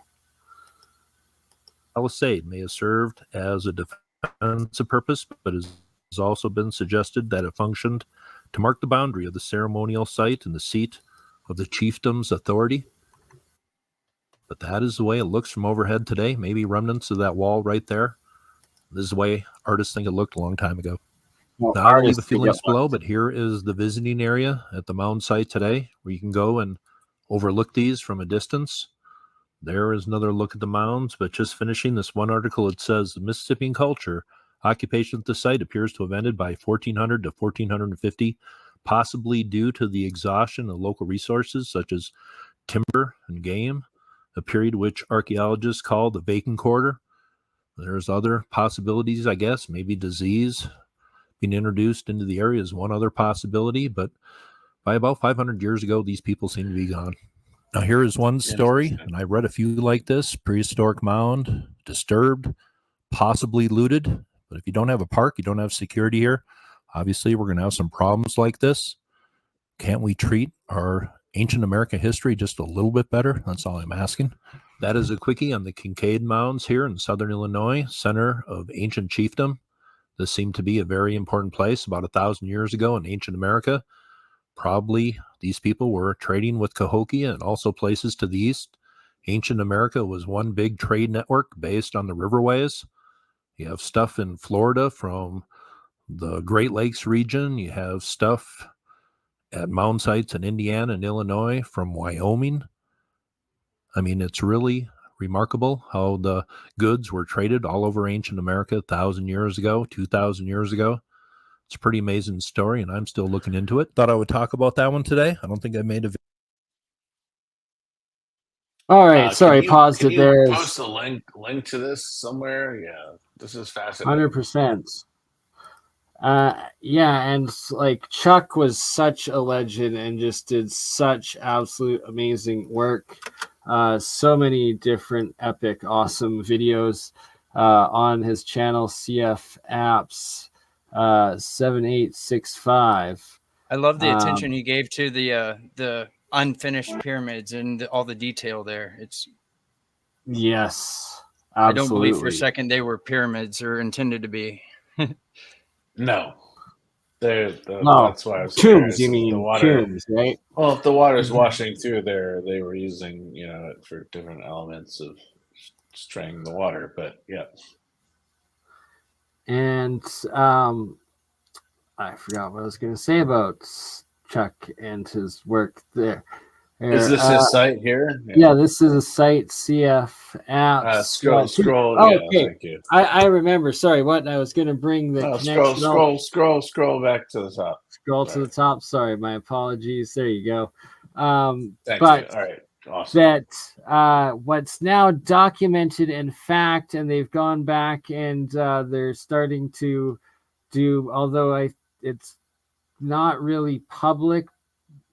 Palisade may have served as a defensive purpose, but it has also been suggested that it functioned to mark the boundary of the ceremonial site and the seat of the chiefdom's authority. But that is the way it looks from overhead today. Maybe remnants of that wall right there. This is the way artists think it looked a long time ago. Well, now, I'll leave the feelings below, but here is the visiting area at the mound site today, where you can go and overlook these from a distance. There is another look at the mounds, but just finishing this one article, it says the Mississippian culture occupation at the site appears to have ended by 1400 to 1450, possibly due to the exhaustion of local resources such as timber and game, a period which archaeologists call the vacant quarter. There's other possibilities, I guess. Maybe disease being introduced into the area is one other possibility, but by about 500 years ago, these people seem to be gone. Now, here is one story, and I read a few like this. Prehistoric mound, disturbed, possibly looted. But if you don't have a park, you don't have security here, obviously we're going to have some problems like this. Can't we treat our ancient American history just a little bit better? That's all I'm asking. That is a quickie on the Kincaid Mounds here in southern Illinois, center of ancient chiefdom. This seemed to be a very important place about 1,000 years ago in ancient America. Probably these people were trading with Cahokia and also places to the east. Ancient America was one big trade network based on the riverways. You have stuff in Florida from the Great Lakes region. You have stuff at mound sites in Indiana and Illinois from Wyoming. I mean, it's really remarkable how the goods were traded all over ancient America 1,000 years ago, 2,000 years ago. It's a pretty amazing story, and I'm still looking into it. Thought I would talk about that one today. I don't think I made a video All right, sorry, paused can it you there. post a link to this somewhere? Yeah, this is fascinating. 100%. Yeah, and like Chuck was such a legend and just did such absolute amazing work. So many different epic, awesome videos on his channel, CF Apps 7865. I love the attention he gave to the unfinished pyramids and all the detail there. It's Yes, I absolutely. don't believe for a second they were pyramids or intended to be. No. No, That's why I was tombs, surprised. you mean The water, tombs, right? well, if the water's washing through there, they were using, it for different elements of straying the water. But yeah. And I forgot what I was going to say about Chuck and his work there. Is this his site here? Yeah, this is a site, CF Apps. Scroll. Oh, yeah, okay. thank you. I remember. Sorry, what? I was going to bring the connection. Scroll back to the top. Scroll to the top. Sorry, my apologies. There you go. Thank but you. All right, awesome. That what's now documented in fact, and they've gone back and they're starting to do, although it's not really public.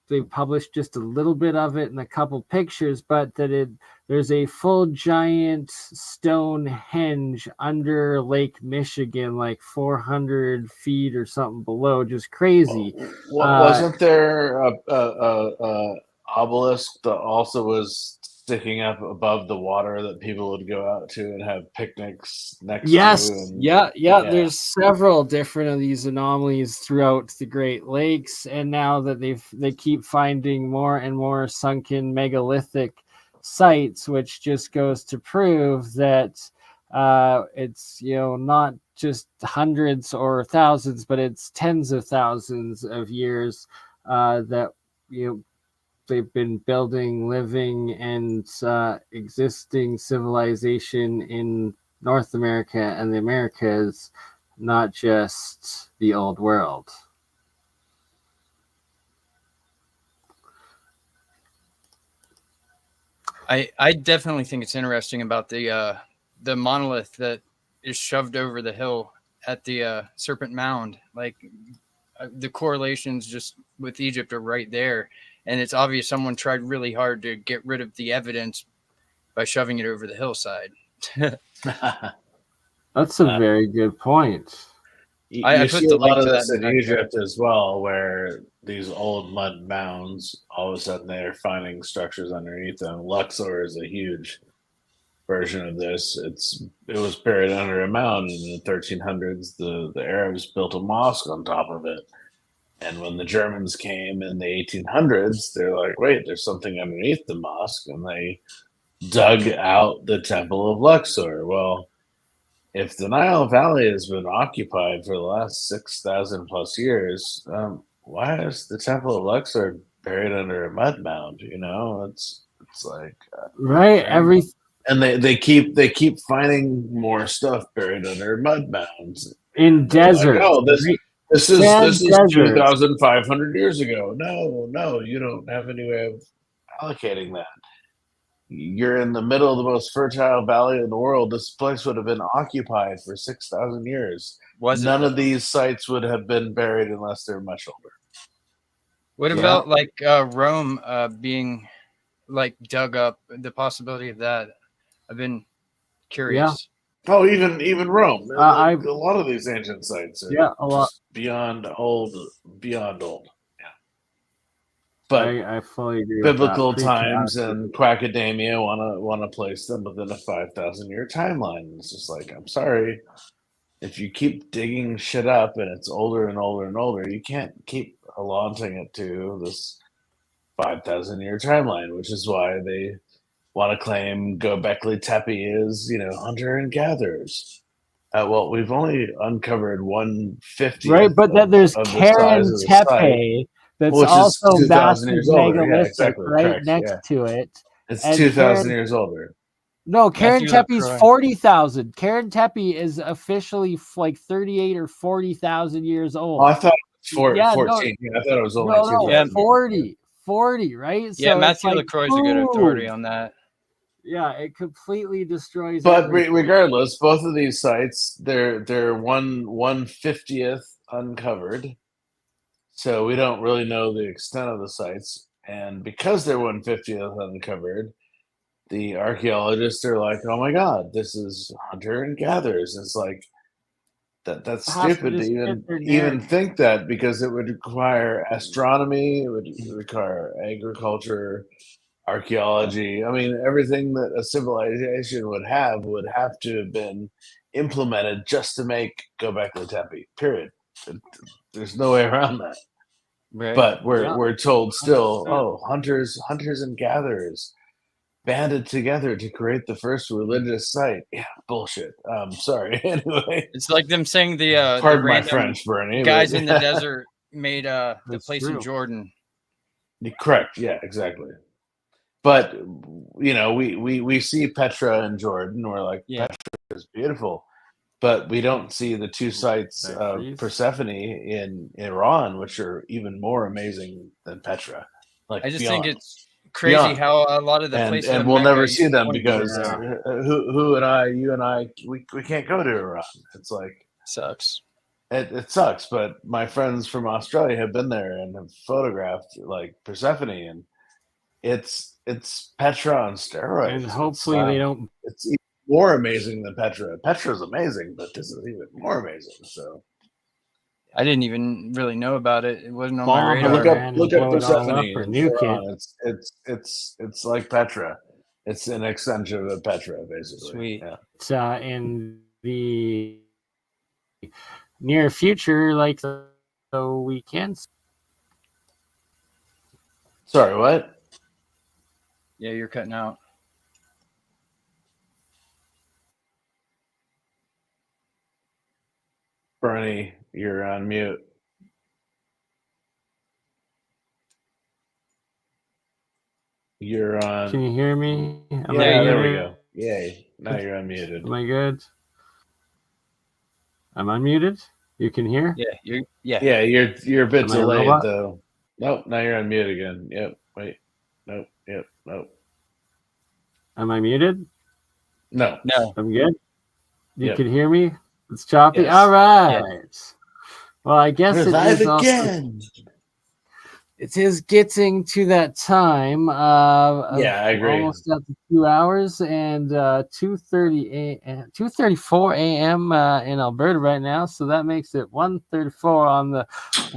They published just a little bit of it and a couple pictures, but there's a full giant Stonehenge under Lake Michigan, like 400 feet or something below, just crazy. Wasn't there a obelisk that also was sticking up above the water that people would go out to and have picnics next to? Yeah. There's several different of these anomalies throughout the Great Lakes, and now that they keep finding more and more sunken megalithic sites, which just goes to prove that it's not just hundreds or thousands, but it's tens of thousands of years that they've been building, living, and existing civilization in North America and the Americas, not just the old world. I definitely think it's interesting about the monolith that is shoved over the hill at the Serpent Mound. Like the correlations just with Egypt are right there. And it's obvious someone tried really hard to get rid of the evidence by shoving it over the hillside. That's a very good point. I put the link to that in Egypt as well, where these old mud mounds, all of a sudden they're finding structures underneath them. Luxor is a huge version of this. It was buried under a mound in the 1300s. The Arabs built a mosque on top of it. And when the Germans came in the 1800s, they're like, wait, there's something underneath the mosque. And they dug out the Temple of Luxor. Well, if the Nile Valley has been occupied for the last 6,000 plus years, why is the Temple of Luxor buried under a mud mound? It's like right. And they keep finding more stuff buried under mud mounds in deserts. Like, this is 2,500 years ago. No, you don't have any way of allocating that. You're in the middle of the most fertile valley in the world. This place would have been occupied for 6,000 years. None of these sites would have been buried unless they're much older. What about like Rome being like dug up? The possibility of that. I've been curious. Yeah. Oh, even Rome. A lot of these ancient sites are a lot beyond old. Yeah, but I fully agree. Biblical times and quackademia want to place them within a 5,000-year timeline. It's just like, I'm sorry, if you keep digging shit up and it's older and older and older, you can't keep launching it to this 5,000-year timeline, which is why they want to claim Göbekli Tepe is, hunter and gatherers. Well, we've only uncovered 1/50. Right, but then there's Karen Tepe that's also massive megalithic right next to it. It's 2,000 years older. No, Karen Tepe is 40,000. Karen Tepe is officially like 38 or 40,000 years old. Oh, I thought it was 14. I thought it was only 2,000. 40, right? Yeah, Matthew LaCroix is a good authority on that. Yeah, it completely destroys. But everything. regardless, both of these sites, they're 1/50th uncovered, so we don't really know the extent of the sites. And because they're 1/50th uncovered, the archaeologists are like, "Oh my God, this is hunter and gatherers." It's like that's It has stupid to just fit even their narrative. think that, because it would require astronomy, it would require agriculture, archaeology. I mean, everything that a civilization would have to have been implemented just to make Göbekli Tepe. Period. There's no way around that. Right. But Yeah. we're told still, 100%. oh, hunters and gatherers banded together to create the first religious site. Yeah, bullshit. Sorry. Anyway, It's like them saying the pardon my random French, Bernie. guys but- in the desert made the That's place true. in Jordan. Correct. Yeah, exactly. But we see Petra and Jordan. We're like, Yeah. Petra is beautiful, but we don't see the two sites That of freeze. Persephone in Iran, which are even more amazing than Petra. Like, I just beyond. think it's crazy Beyond. how a lot of the places and of we'll Mecca never you see them point because to you and I, we can't go to Iran. It's like, sucks. it sucks, but my friends from Australia have been there and have photographed like Persephone, and it's Petra on steroids. And hopefully they don't. It's even more amazing than Petra. Petra's amazing, but this is even more amazing. So I didn't even really know about it. It wasn't on Bomb my radar. look her up and look blow up it all Persephone up or in nuke Iran. it. It's like Petra. It's an extension of Petra, basically. Sweet. Yeah. It's, in the near future, like so we can. Sorry, what? Yeah, you're cutting out. Bernie, you're on mute. You're on. Can you hear me? Am Yeah, I there we muted? go. Yay. Now you're unmuted. Am I good? I'm unmuted. You can hear? Yeah, Yeah, you're a bit Am I a delayed robot? though. Nope, now you're on mute again. Yep. Wait. Nope. Yep. Nope. Am I muted? No. No. I'm good. You Yep. can hear me? It's choppy. Yes. All right. Well, I guess it Revive is also, again. it is getting to that time. Yeah, I agree. Almost at the 2 hours and 2:34 a.m. In Alberta right now. So that makes it 1:34 on the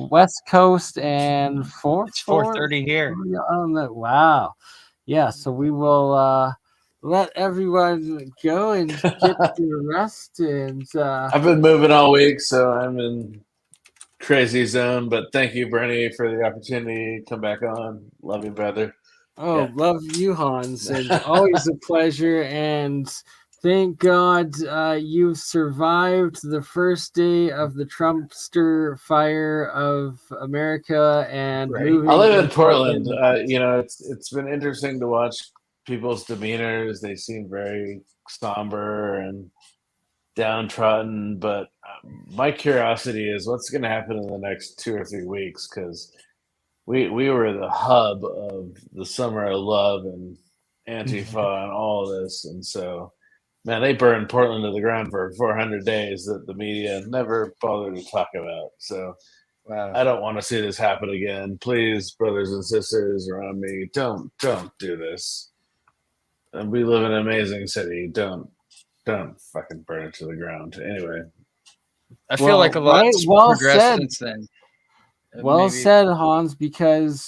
West Coast and It's 4:30 here. on the wow. Yeah. So we will let everyone go and get to rest. And I've been moving all week, so I'm in crazy zone. But thank you, Bernie, for the opportunity to come back on. Love you, brother. oh, Yeah. love you, Hans, and always a pleasure. And thank God you survived the first day of the Trumpster fire of America and Right. moving. I live in into Portland. It's been interesting to watch people's demeanors. They seem very somber and downtrodden, but my curiosity is what's going to happen in the next 2 or 3 weeks, because we were the hub of the summer of love and Antifa and all of this, and so, man, they burned Portland to the ground for 400 days that the media never bothered to talk about. So Wow. I don't want to see this happen again. Please, brothers and sisters around me, don't do this. And we live in an amazing city. Don't fucking burn it to the ground. Anyway, I feel like a lot progressed said. since then. Well Maybe- said, Hans, because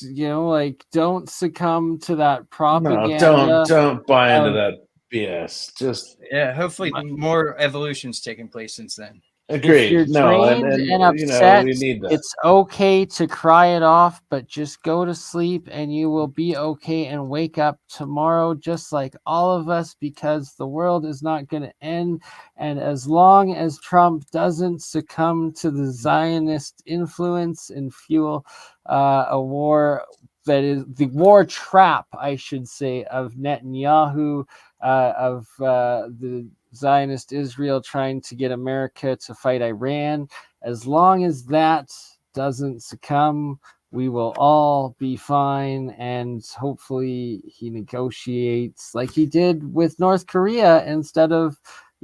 don't succumb to that propaganda. no, don't buy into that BS. Just Yeah, hopefully more evolution's taken place since then. If you're agreed. No, drained and upset, we need that. it's okay to cry it off, but just go to sleep and you will be okay and wake up tomorrow just like all of us, because the world is not going to end. And as long as Trump doesn't succumb to the Zionist influence and fuel a war that is the war trap, I should say, of Netanyahu, of the Zionist Israel trying to get America to fight Iran. As long as that doesn't succumb, we will all be fine, and hopefully he negotiates like he did with North Korea instead of,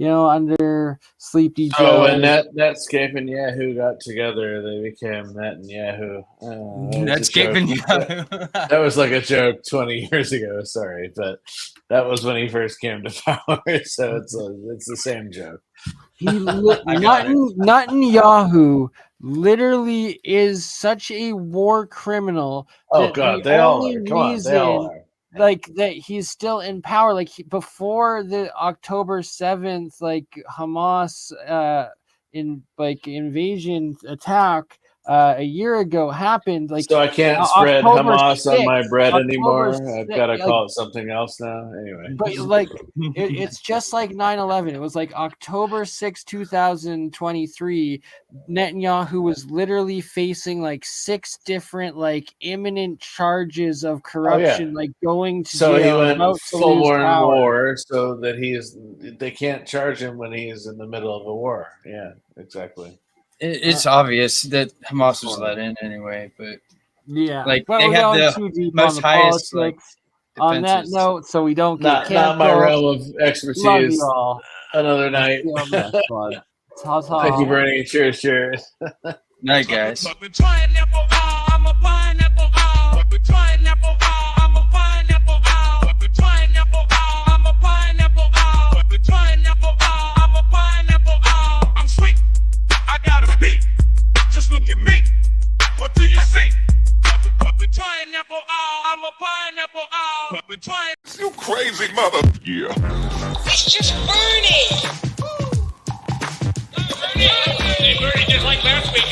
under Sleepy Joe. Oh, when Netscape and Yahoo got together, they became Net and Yahoo. Netscape and Yahoo. That was like a joke 20 years ago. Sorry, but that was when he first came to power. So it's the same joke. Netanyahu literally is such a war criminal. Oh God, they all are. Come on, they all are. Like that he's still in power. Like before the October 7th, like Hamas invasion attack a year ago happened. Like, so I can't spread Hamas on my bread anymore. I've got to call it something else now. Anyway, but like it's just like 9/11. It was like October 6, 2023. Netanyahu was literally facing like 6 different like imminent charges of corruption, like going to so jail. he went full war, so that they can't charge him when he's in the middle of a war. Yeah, exactly. It's obvious that Hamas was let in anyway, but yeah, like but they have the most highest on that note, so we don't get not my realm of expertise. Another night. Thank you, Bernie. Cheers. Night, guys. Look at me. What do you see? Pineapple owl. I'm a pineapple owl. You crazy mother. Yeah. It's just Bernie. Hey, Bernie, just like last week.